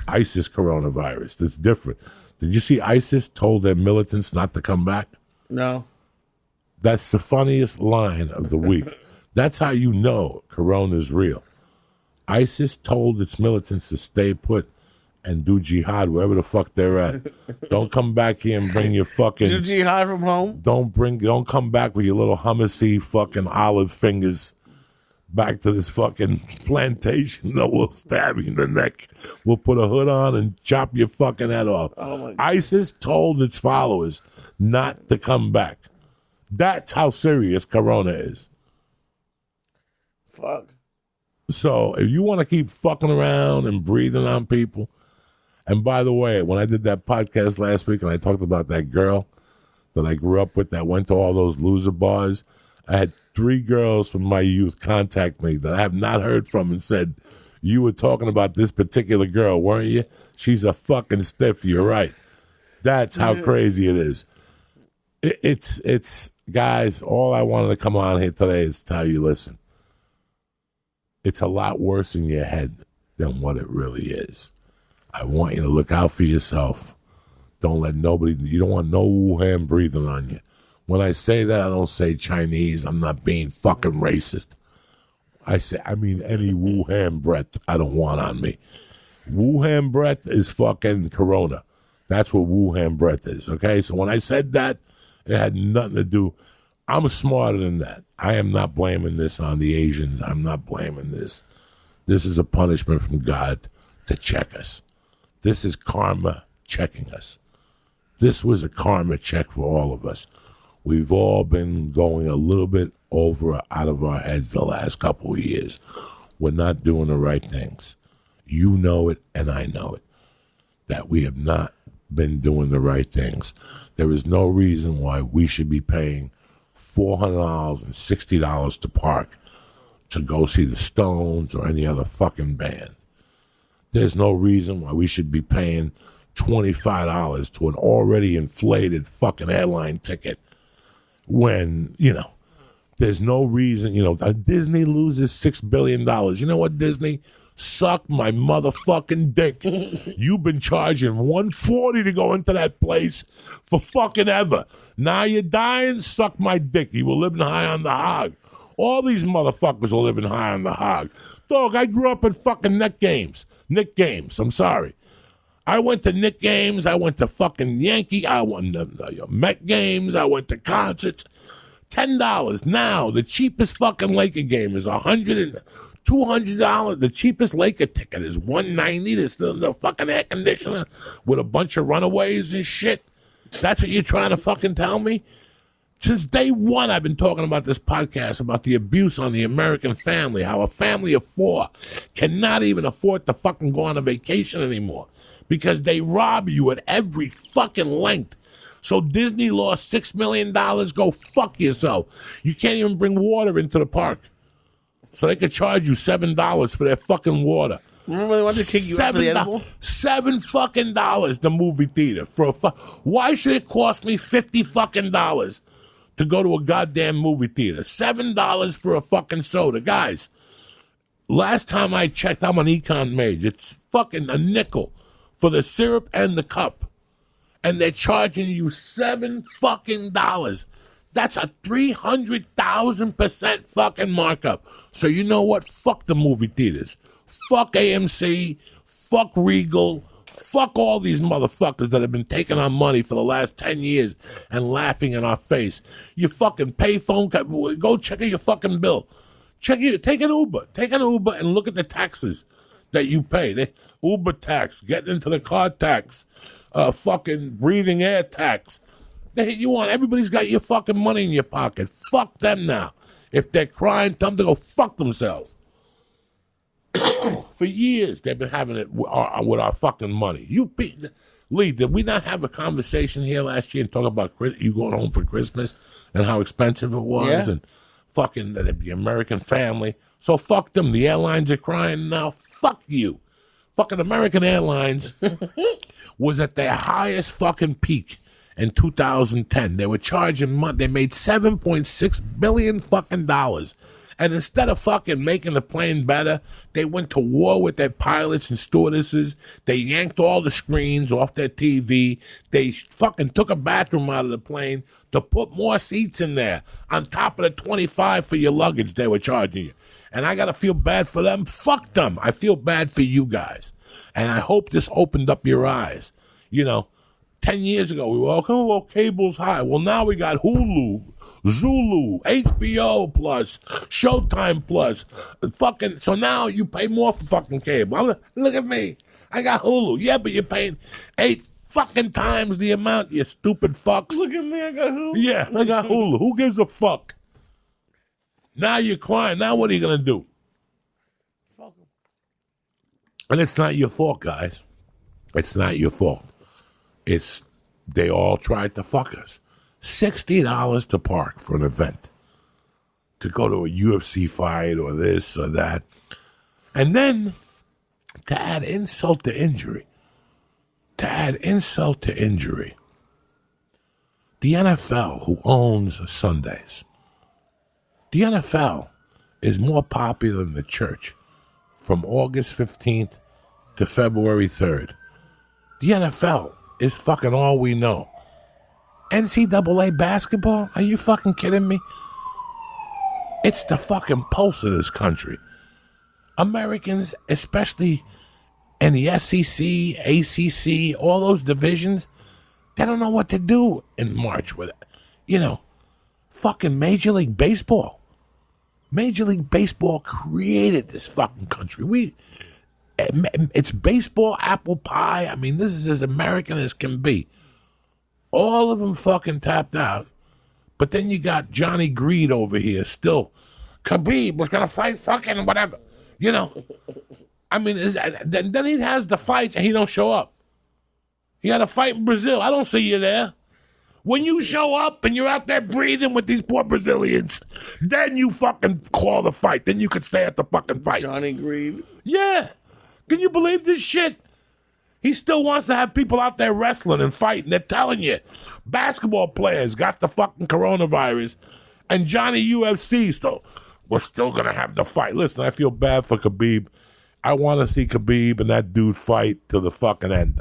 ISIS coronavirus. That's different. Did you see ISIS told their militants not to come back?
No.
That's the funniest line of the week. That's how you know corona is real. ISIS told its militants to stay put and do jihad wherever the fuck they're at. Don't come back here and bring your fucking...
Do jihad from home?
Don't come back with your little hummusy fucking olive fingers back to this fucking plantation. No, we'll stab you in the neck. We'll put a hood on and chop your fucking head off.
Oh my God.
ISIS told its followers not to come back. That's how serious corona is.
Fuck.
So if you want to keep fucking around and breathing on people, and by the way, when I did that podcast last week and I talked about that girl that I grew up with that went to all those loser bars, I had 3 girls from my youth contact me that I have not heard from and said, you were talking about this particular girl, weren't you? She's a fucking stiff, you're right. That's how crazy it is. It's guys, all I wanted to come on here today is tell you, listen, it's a lot worse in your head than what it really is. I want you to look out for yourself. Don't let nobody, you don't want no Wuhan breathing on you. When I say that, I don't say Chinese. I'm not being fucking racist. I mean any Wuhan breath I don't want on me. Wuhan breath is fucking corona. That's what Wuhan breath is, okay? So when I said that, It had nothing to do. I'm smarter than that. I am not blaming this on the Asians. I'm not blaming this. This is a punishment from God to check us. This is karma checking us. This was a karma check for all of us. We've all been going a little bit out of our heads the last couple of years. We're not doing the right things. You know it, and I know it, that we have not been doing the right things. There is no reason why we should be paying $400 and $60 to park to go see the Stones or any other fucking band. There's no reason why we should be paying $25 to an already inflated fucking airline ticket when, there's no reason, Disney loses $6 billion. You know what, Disney? Suck my motherfucking dick. You've been charging $140 to go into that place for fucking ever. Now you're dying, suck my dick. You were living high on the hog. All these motherfuckers are living high on the hog. Dog, I grew up at fucking Nick Games, I'm sorry. I went to Nick Games. I went to fucking Yankee. I went to Met games. I went to concerts. $10 now. The cheapest fucking Laker game is $100 and $200. The cheapest Laker ticket is $190. There's still no fucking air conditioner with a bunch of runaways and shit. That's what you're trying to fucking tell me? Since day one, I've been talking about this podcast, about the abuse on the American family, how a family of four cannot even afford to fucking go on a vacation anymore because they rob you at every fucking length. So Disney lost $6 million. Go fuck yourself. You can't even bring water into the park. So they could charge you $7 for their fucking water.
Remember they wanted to kick you out for the animal?
$7 fucking dollars the movie theater for why should it cost me $50 fucking dollars to go to a goddamn movie theater? $7 for a fucking soda, guys. Last time I checked, I'm an econ major. It's fucking a nickel for the syrup and the cup, and they're charging you $7 fucking dollars. That's a 300,000% fucking markup. So you know what? Fuck the movie theaters. Fuck AMC. Fuck Regal. Fuck all these motherfuckers that have been taking our money for the last 10 years and laughing in our face. You fucking payphone, go check your fucking bill. Take an Uber. Take an Uber and look at the taxes that you pay. The Uber tax, getting into the car tax, fucking breathing air tax. They hit you on. Everybody's got your fucking money in your pocket. Fuck them now. If they're crying, tell them to go fuck themselves. For years, they've been having it with our fucking money. Lee, did we not have a conversation here last year and talk about you going home for Christmas and how expensive it was and fucking the American family? So fuck them. The airlines are crying now. Fuck you. Fucking American Airlines was at their highest fucking peak in 2010. They were charging money. They made $7.6 billion fucking dollars. And instead of fucking making the plane better, they went to war with their pilots and stewardesses. They yanked all the screens off their TV. They fucking took a bathroom out of the plane to put more seats in there on top of the 25 for your luggage they were charging you. And I got to feel bad for them. Fuck them. I feel bad for you guys. And I hope this opened up your eyes. 10 years ago, we were all, cable's high. Well, now we got Hulu, Zulu, HBO Plus, Showtime Plus. So now you pay more for fucking cable. Look at me. I got Hulu. Yeah, but you're paying 8 fucking times the amount, you stupid fucks.
Look at me, I got Hulu.
Yeah, I got Hulu. Who gives a fuck? Now you're crying. Now what are you going to do?
Fuck 'em.
And it's not your fault, guys. It's not your fault. They all tried to fuck us. $60 to park for an event, to go to a UFC fight or this or that. And then to add insult to injury, the NFL, who owns Sundays, the NFL is more popular than the church from August 15th to February 3rd. The NFL is fucking all we know. NCAA basketball? Are you fucking kidding me? It's the fucking pulse of this country. Americans, especially in the SEC, ACC, all those divisions, they don't know what to do in March with it. fucking Major League Baseball. Major League Baseball created this fucking country. It's baseball, apple pie. I mean, this is as American as can be. All of them fucking tapped out. But then you got Johnny Greed over here still. Khabib was going to fight fucking whatever. I mean, then he has the fights and he don't show up. He had a fight in Brazil. I don't see you there. When you show up and you're out there breathing with these poor Brazilians, then you fucking call the fight. Then you can stay at the fucking fight.
Johnny Greed.
Yeah. Can you believe this shit? He still wants to have people out there wrestling and fighting. They're telling you. Basketball players got the fucking coronavirus. And Johnny UFC, so we're still going to have the fight. Listen, I feel bad for Khabib. I want to see Khabib and that dude fight to the fucking end.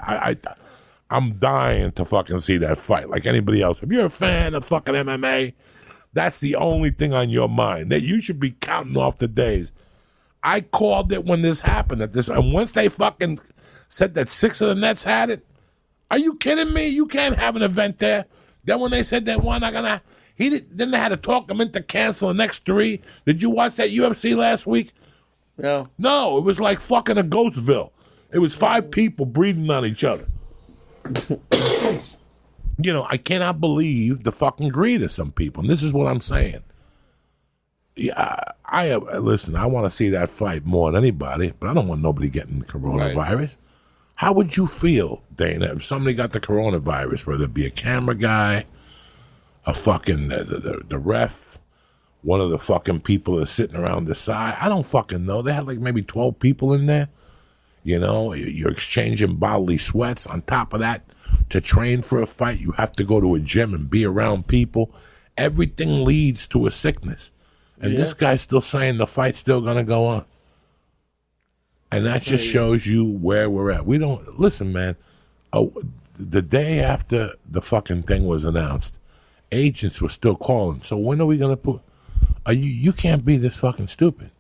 I'm dying to fucking see that fight like anybody else. If you're a fan of fucking MMA, that's the only thing on your mind. That you should be counting off the days. I called it when this happened. And once they fucking said that 6 of the Nets had it, are you kidding me? You can't have an event there. Then when they said that one, then they had to talk them into canceling the next 3. Did you watch that UFC last week?
No.
No, it was like fucking a Ghostville. It was 5 people breathing on each other. I cannot believe the fucking greed of some people. And this is what I'm saying. Yeah, listen, I want to see that fight more than anybody, but I don't want nobody getting the coronavirus. Right. How would you feel, Dana, if somebody got the coronavirus, whether it be a camera guy, a fucking, the ref, one of the fucking people that's sitting around the side? I don't fucking know. They had like maybe 12 people in there. You're exchanging bodily sweats. On top of that, to train for a fight, you have to go to a gym and be around people. Everything leads to a sickness. And this guy's still saying the fight's still going to go on. And that just shows you where we're at. We don't, listen, man, the day after the fucking thing was announced, agents were still calling. So when are we going to put, you can't be this fucking stupid.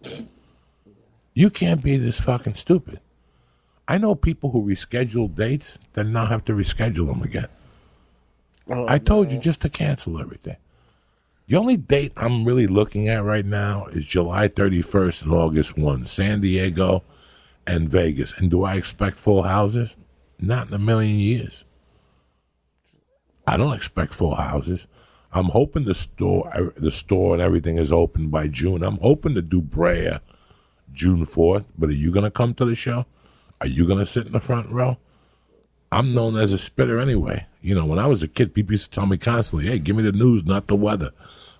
You can't be this fucking stupid. I know people who reschedule dates that now have to reschedule them again. I told you just to cancel everything. The only date I'm really looking at right now is July 31st and August 1, San Diego and Vegas. And do I expect full houses? Not in a million years. I don't expect full houses. I'm hoping the store and everything is open by June. I'm hoping to do Brea June 4th. But are you going to come to the show? Are you going to sit in the front row? I'm known as a spitter anyway. When I was a kid, people used to tell me constantly, hey, give me the news, not the weather.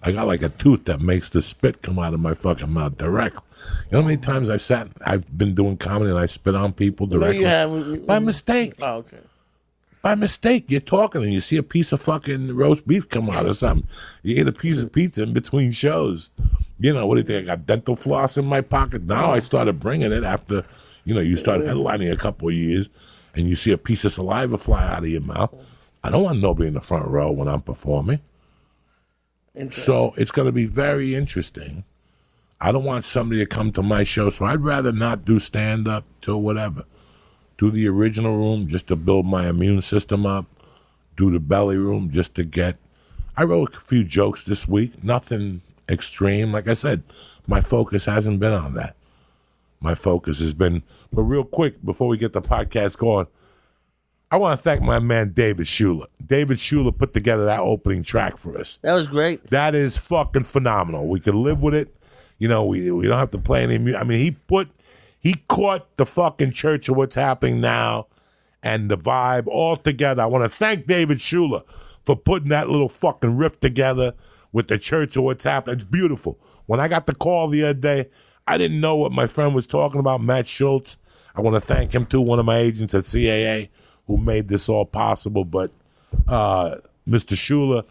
I got like a tooth that makes the spit come out of my fucking mouth direct. You know how many times I've been doing comedy and I spit on people directly? By mistake.
Oh, okay.
By mistake. You're talking and you see a piece of fucking roast beef come out or something. You eat a piece of pizza in between shows. What do you think? I got dental floss in my pocket? Now I started bringing it after... you start headlining a couple of years and you see a piece of saliva fly out of your mouth. I don't want nobody in the front row when I'm performing. So it's going to be very interesting. I don't want somebody to come to my show, so I'd rather not do stand-up till whatever. Do the original room just to build my immune system up. Do the belly room just to get... I wrote a few jokes this week, nothing extreme. Like I said, my focus hasn't been on that. My focus has been, but real quick, before we get the podcast going, I want to thank my man David Schuler. David Schuler put together that opening track for us.
That was great.
That is fucking phenomenal. We can live with it. We don't have to play any music. I mean, he caught the fucking Church of What's Happening Now and the vibe all together. I want to thank David Schuler for putting that little fucking riff together with the Church of What's Happening. It's beautiful. When I got the call the other day, I didn't know what my friend was talking about, Matt Schultz. I want to thank him, too, one of my agents at CAA who made this all possible. But, Mr. Schuler,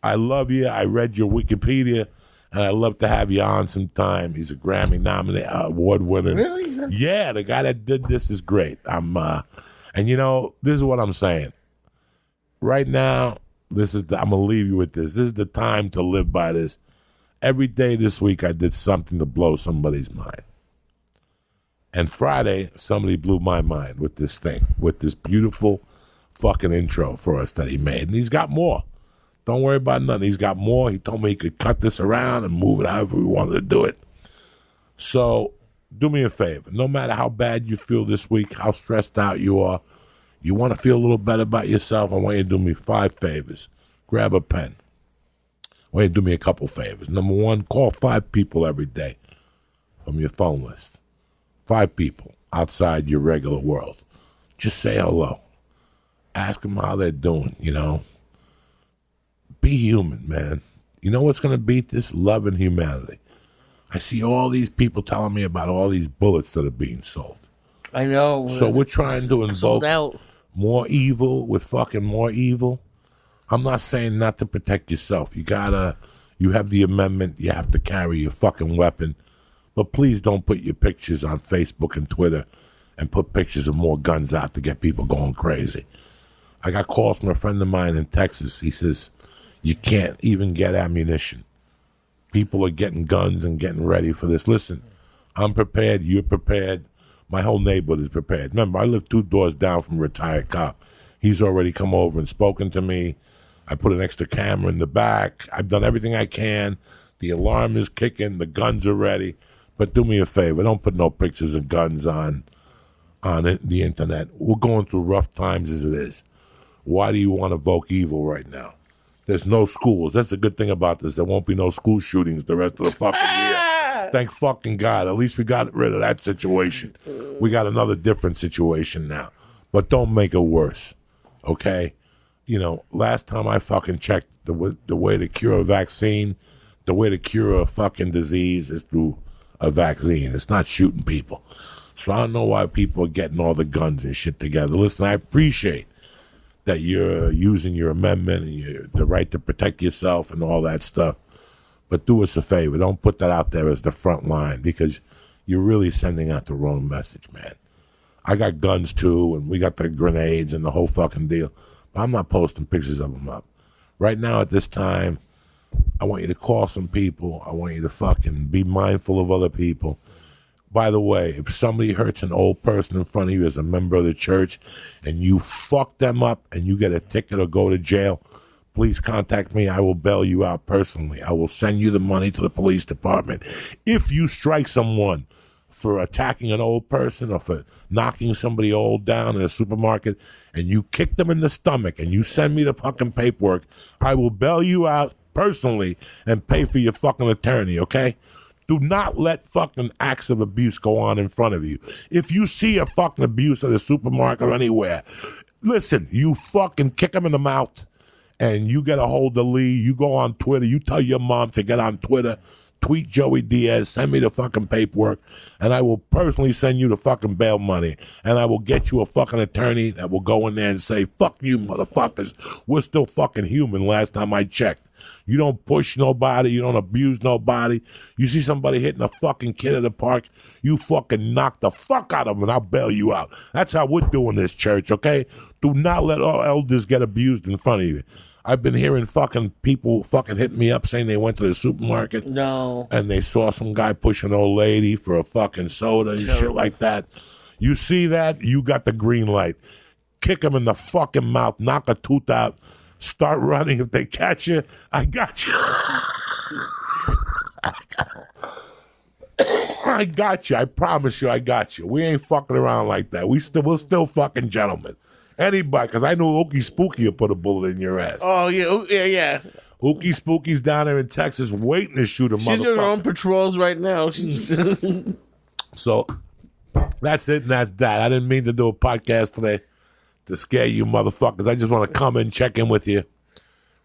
I love you. I read your Wikipedia, and I'd love to have you on sometime. He's a Grammy-nominated, award-winning.
Really?
Yeah, the guy that did this is great. And, this is what I'm saying. Right now, I'm going to leave you with this. This is the time to live by this. Every day this week, I did something to blow somebody's mind. And Friday, somebody blew my mind with this thing, with this beautiful fucking intro for us that he made. And he's got more. Don't worry about nothing. He's got more. He told me he could cut this around and move it however we wanted to do it. So do me a favor. No matter how bad you feel this week, how stressed out you are, you want to feel a little better about yourself, I want you to do me 5 favors. Grab a pen. I want you to do me a couple favors. Number 1, call 5 people every day from your phone list. 5 people outside your regular world. Just say hello. Ask them how they're doing, you know. Be human, man. You know what's going to beat this? Love and humanity. I see all these people telling me about all these bullets that are being sold.
I know.
So we're trying to
sold
invoke
out.
more evil with fucking more evil. I'm not saying not to protect yourself. You have the amendment. You have to carry your fucking weapon. But please don't put your pictures on Facebook and Twitter and put pictures of more guns out to get people going crazy. I got calls from a friend of mine in Texas. He says, you can't even get ammunition. People are getting guns and getting ready for this. Listen, I'm prepared. You're prepared. My whole neighborhood is prepared. Remember, I live 2 doors down from a retired cop. He's already come over and spoken to me. I put an extra camera in the back. I've done everything I can. The alarm is kicking. The guns are ready. But do me a favor. Don't put no pictures of guns on the internet. We're going through rough times as it is. Why do you want to evoke evil right now? There's no schools. That's the good thing about this. There won't be no school shootings the rest of the fucking year. Thank fucking God. At least we got rid of that situation. We got another different situation now. But don't make it worse, okay? You know, last time I fucking checked, the way to cure a vaccine, the way to cure a fucking disease is through a vaccine. It's not shooting people. So I don't know why people are getting all the guns and shit together. Listen, I appreciate that you're using your amendment and the right to protect yourself and all that stuff. But do us a favor. Don't put that out there as the front line because you're really sending out the wrong message, man. I got guns too, and we got the grenades and the whole fucking deal. But I'm not posting pictures of them up. Right now at this time, I want you to call some people. I want you to fucking be mindful of other people. By the way, if somebody hurts an old person in front of you as a member of the church and you fuck them up and you get a ticket or go to jail, please contact me. I will bail you out personally. I will send you the money to the police department. If you strike someone for attacking an old person or for knocking somebody old down in a supermarket and you kick them in the stomach and you send me the fucking paperwork, I will bail you out personally and pay for your fucking attorney, okay? Do not let fucking acts of abuse go on in front of you. If you see a fucking abuse at a supermarket or anywhere, listen, you fucking kick them in the mouth and you get a hold of Lee. You go on Twitter. You tell your mom to get on Twitter. Tweet Joey Diaz. Send me the fucking paperwork. And I will personally send you the fucking bail money. And I will get you a fucking attorney that will go in there and say, fuck you motherfuckers. We're still fucking human last time I checked. You don't push nobody. You don't abuse nobody. You see somebody hitting a fucking kid at the park, you fucking knock the fuck out of them and I'll bail you out. That's how we're doing this, church, okay? Do not let all elders get abused in front of you. I've been hearing fucking people fucking hitting me up saying they went to the supermarket.
No.
And they saw some guy push an old lady for a fucking soda and shit like that. You see that? You got the green light. Kick them in the fucking mouth. Knock a tooth out. Start running. If they catch you, I got you. I got you. I promise you I got you. We ain't fucking around like that. We're still fucking gentlemen. Anybody, because I know Ookie Spooky will put a bullet in your ass.
Oh, yeah.
Ookie Spooky's down there in Texas waiting to shoot a motherfucker.
She's doing her own patrols right now.
So, that's it and that's that. I didn't mean to do a podcast today to scare you motherfuckers. I just want to come and check in with you.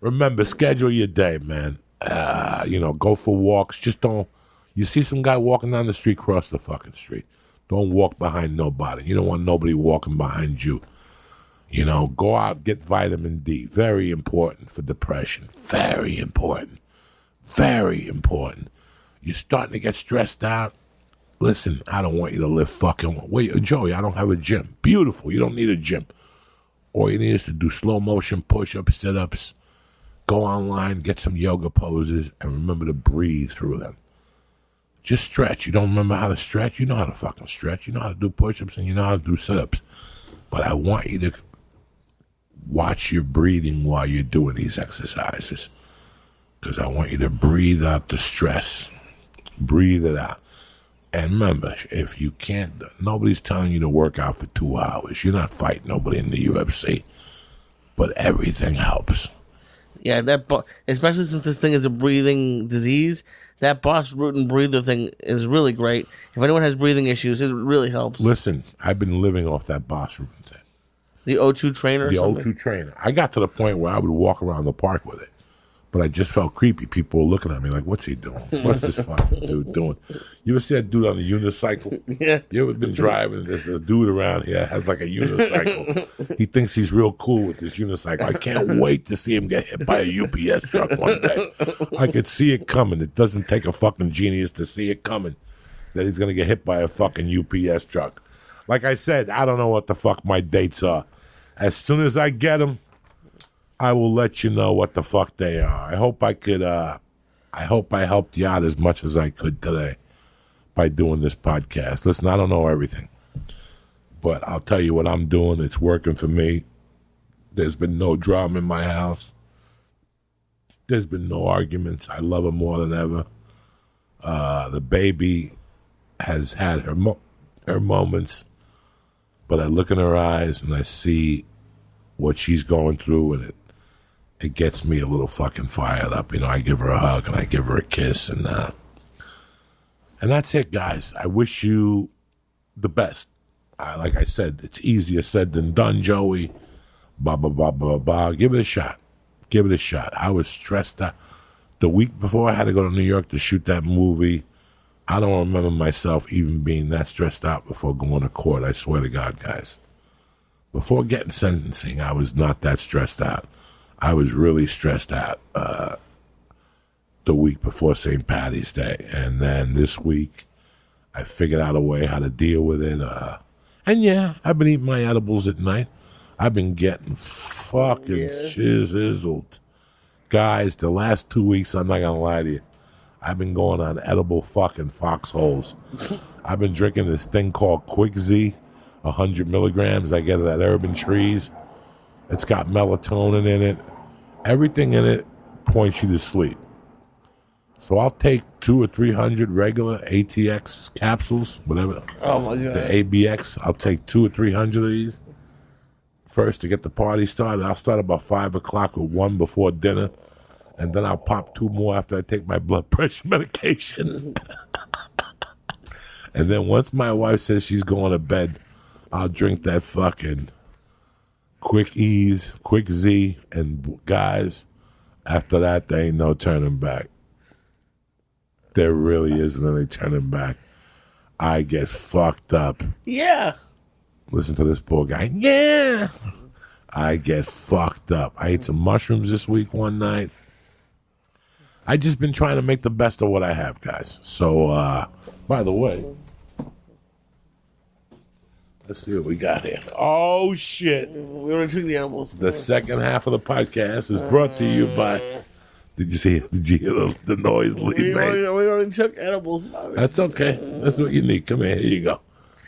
Remember, schedule your day, man. Go for walks. Just don't. You see some guy walking down the street, cross the fucking street. Don't walk behind nobody. You don't want nobody walking behind you. Go out, get vitamin D. Very important for depression. Very important. Very important. You're starting to get stressed out. Listen, I don't want you to live fucking... Wait, Joey, I don't have a gym. Beautiful. You don't need a gym. All you need is to do slow motion push-ups, sit-ups. Go online, get some yoga poses, and remember to breathe through them. Just stretch. You don't remember how to stretch? You know how to fucking stretch. You know how to do push-ups and you know how to do sit-ups. But I want you to watch your breathing while you're doing these exercises. Because I want you to breathe out the stress. Breathe it out. And remember, if you can't, nobody's telling you to work out for 2 hours. You're not fighting nobody in the UFC. But everything helps.
Yeah, especially since this thing is a breathing disease, that boss root and breather thing is really great. If anyone has breathing issues, it really helps.
Listen, I've been living off that boss root thing.
The O2 trainer or
The
something?
O2 trainer. I got to the point where I would walk around the park with it. But I just felt creepy. People were looking at me like, what's he doing? What's this fucking dude doing? You ever see that dude on the unicycle?
Yeah.
You ever been driving? There's a dude around here has like a unicycle. He thinks he's real cool with this unicycle. I can't wait to see him get hit by a UPS truck one day. I could see it coming. It doesn't take a fucking genius to see it coming that he's going to get hit by a fucking UPS truck. Like I said, I don't know what the fuck my dates are. As soon as I get them, I will let you know what the fuck they are. I hope I helped you out as much as I could today by doing this podcast. Listen, I don't know everything, but I'll tell you what I'm doing. It's working for me. There's been no drama in my house. There's been no arguments. I love her more than ever. The baby has had her moments, but I look in her eyes and I see what she's going through, and it gets me a little fucking fired up. You know, I give her a hug and I give her a kiss, and that's it, guys. I wish you the best. Like I said, it's easier said than done, Joey. Blah, blah, blah, blah, blah. Give it a shot. Give it a shot. I was stressed out. The week before I had to go to New York to shoot that movie, I don't remember myself even being that stressed out before going to court. I swear to God, guys. Before getting sentencing, I was not that stressed out. I was really stressed out the week before St. Paddy's Day. And then this week, I figured out a way how to deal with it. And yeah, I've been eating my edibles at night. I've been getting fucking chiseled. Guys, the last 2 weeks, I'm not going to lie to you, I've been going on edible fucking foxholes. I've been drinking this thing called Quick Z, 100 milligrams. I get it at Urban Trees. It's got melatonin in it. Everything in it points you to sleep. So I'll take 200 or 300 regular ATX capsules, whatever.
Oh my God.
The ABX. I'll take 200 or 300 of these first to get the party started. I'll start about 5 o'clock with one before dinner, and then I'll pop 2 more after I take my blood pressure medication. And then once my wife says she's going to bed, I'll drink that fucking Quick Ease, Quick Z, and guys, after that, there ain't no turning back. There really isn't any turning back. I get fucked up.
Yeah.
Listen to this poor guy. Yeah. I get fucked up. I ate some mushrooms this week one night. I just been trying to make the best of what I have, guys. So, by the way, let's see what we got here. Oh, shit.
We already took the animals.
The second half of the podcast is brought to you by... Did you see? Did you hear the noise Lee
We
made?
already took edibles.
That's okay. That's what you need. Come here. Here you go.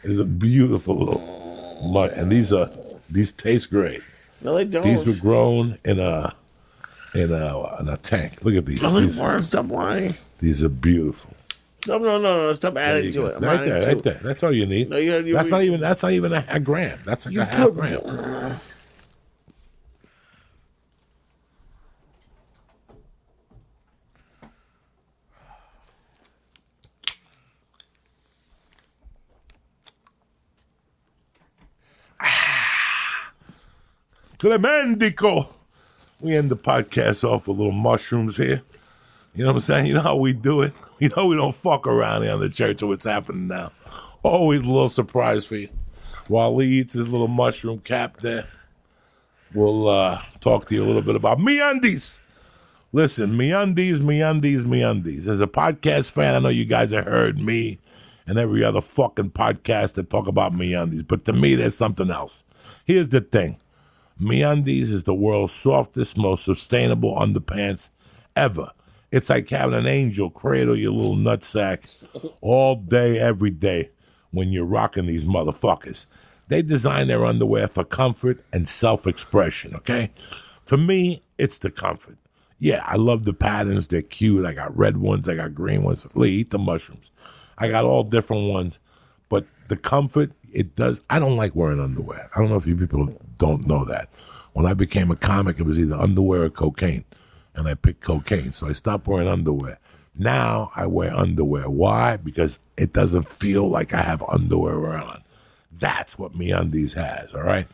It's a beautiful little mud. And these taste great.
No, they don't.
These were grown in a tank. Look at these.
Oh,
These,
stop lying.
these are beautiful.
No. Stop adding to it. I'm
Right
adding
there,
to
right
it.
there. That's all you need.
No,
That's not even a gram. That's like a half gram. Clemendico. We end the podcast off with little mushrooms here. You know what I'm saying? You know how we do it. You know we don't fuck around here on the church of what's happening now. Always a little surprise for you. While Lee eats his little mushroom cap there, we'll talk to you a little bit about MeUndies. Listen, MeUndies. As a podcast fan, I know you guys have heard me and every other fucking podcast that talk about MeUndies. But to me, there's something else. Here's the thing. MeUndies is the world's softest, most sustainable underpants ever. It's like having an angel cradle your little nutsack all day, every day when you're rocking these motherfuckers. They design their underwear for comfort and self-expression, okay? For me, it's the comfort. Yeah, I love the patterns. They're cute. I got red ones. I got green ones. Lee, eat the mushrooms. I got all different ones. But the comfort, it does. I don't like wearing underwear. I don't know if you people don't know that. When I became a comic, it was either underwear or cocaine. And I picked cocaine, so I stopped wearing underwear. Now I wear underwear. Why? Because it doesn't feel like I have underwear on. That's what MeUndies has, all right?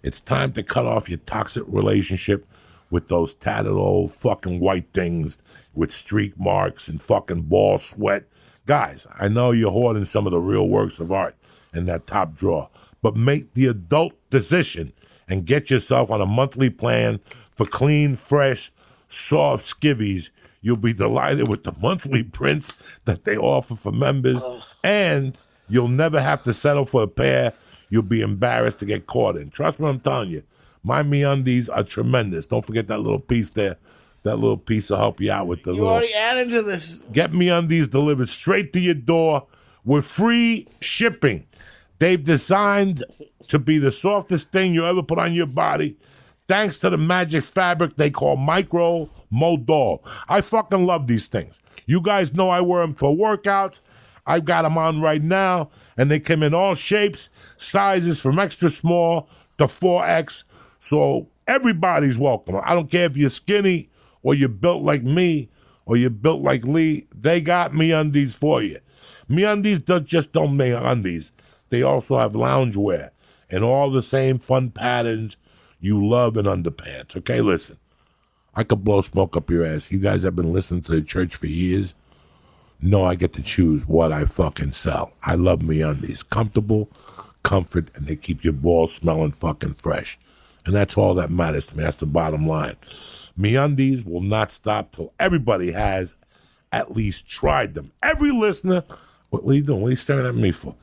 It's time to cut off your toxic relationship with those tattered old fucking white things with streak marks and fucking ball sweat. Guys, I know you're hoarding some of the real works of art in that top drawer, but make the adult decision and get yourself on a monthly plan for clean, fresh, soft skivvies. You'll be delighted with the monthly prints that they offer for members, and you'll never have to settle for a pair you'll be embarrassed to get caught in. Trust me, I'm telling you, my MeUndies are tremendous. Don't forget that little piece there. That little piece will help you out with the
You already added to this.
Get MeUndies delivered straight to your door with free shipping. They've designed to be the softest thing you ever put on your body, thanks to the magic fabric they call micro modal. I fucking love these things. You guys know I wear them for workouts. I've got them on right now, and they come in all shapes, sizes from extra small to 4X. So everybody's welcome. I don't care if you're skinny or you're built like me or you're built like Lee. They got MeUndies for you. MeUndies don't make undies. They also have loungewear and all the same fun patterns you love in underpants. Okay, listen. I could blow smoke up your ass. You guys have been listening to the church for years. No, I get to choose what I fucking sell. I love MeUndies. Comfortable, comfort, and they keep your balls smelling fucking fresh. And that's all that matters to me. That's the bottom line. MeUndies will not stop till everybody has at least tried them. Every listener, what are you doing? What are you staring at me for?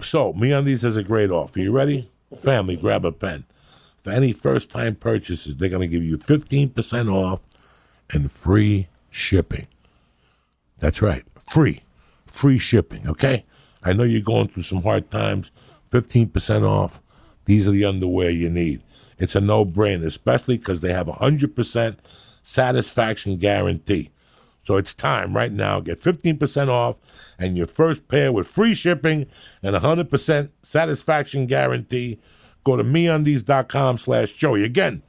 So, MeUndies has a great offer. You ready? Family, grab a pen. For any first-time purchases, they're going to give you 15% off and free shipping. That's right. Free shipping, okay? I know you're going through some hard times. 15% off. These are the underwear you need. It's a no-brainer, especially because they have a 100% satisfaction guarantee. So it's time right now. Get 15% off and your first pair with free shipping and 100% satisfaction guarantee. Go to MeUndies.com/Joey. Again,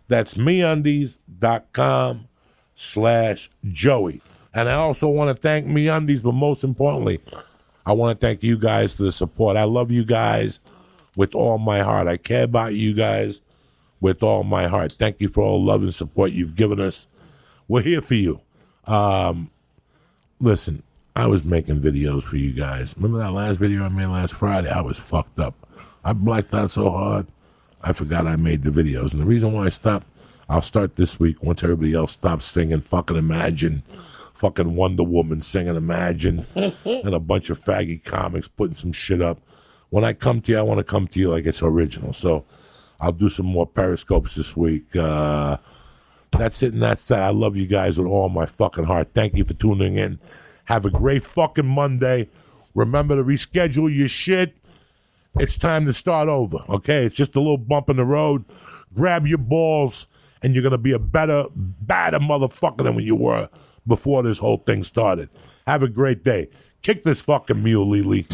that's MeUndies.com/Joey. And I also want to thank MeUndies, but most importantly, I want to thank you guys for the support. I love you guys with all my heart. I care about you guys with all my heart. Thank you for all the love and support you've given us. We're here for you. Listen, I was making videos for you guys. Remember that last video I made last Friday? I was fucked up. I blacked out so hard, I forgot I made the videos. And the reason why I stopped, I'll start this week once everybody else stops singing fucking Imagine, fucking Wonder Woman singing Imagine, and a bunch of faggy comics putting some shit up. When I come to you, I want to come to you like it's original. So I'll do some more Periscopes this week. That's it and that's that. I love you guys with all my fucking heart. Thank you for tuning in. Have a great fucking Monday. Remember to reschedule your shit. It's time to start over, okay? It's just a little bump in the road. Grab your balls, and you're going to be a badder motherfucker than when you were before this whole thing started. Have a great day. Kick this fucking mule, Lily.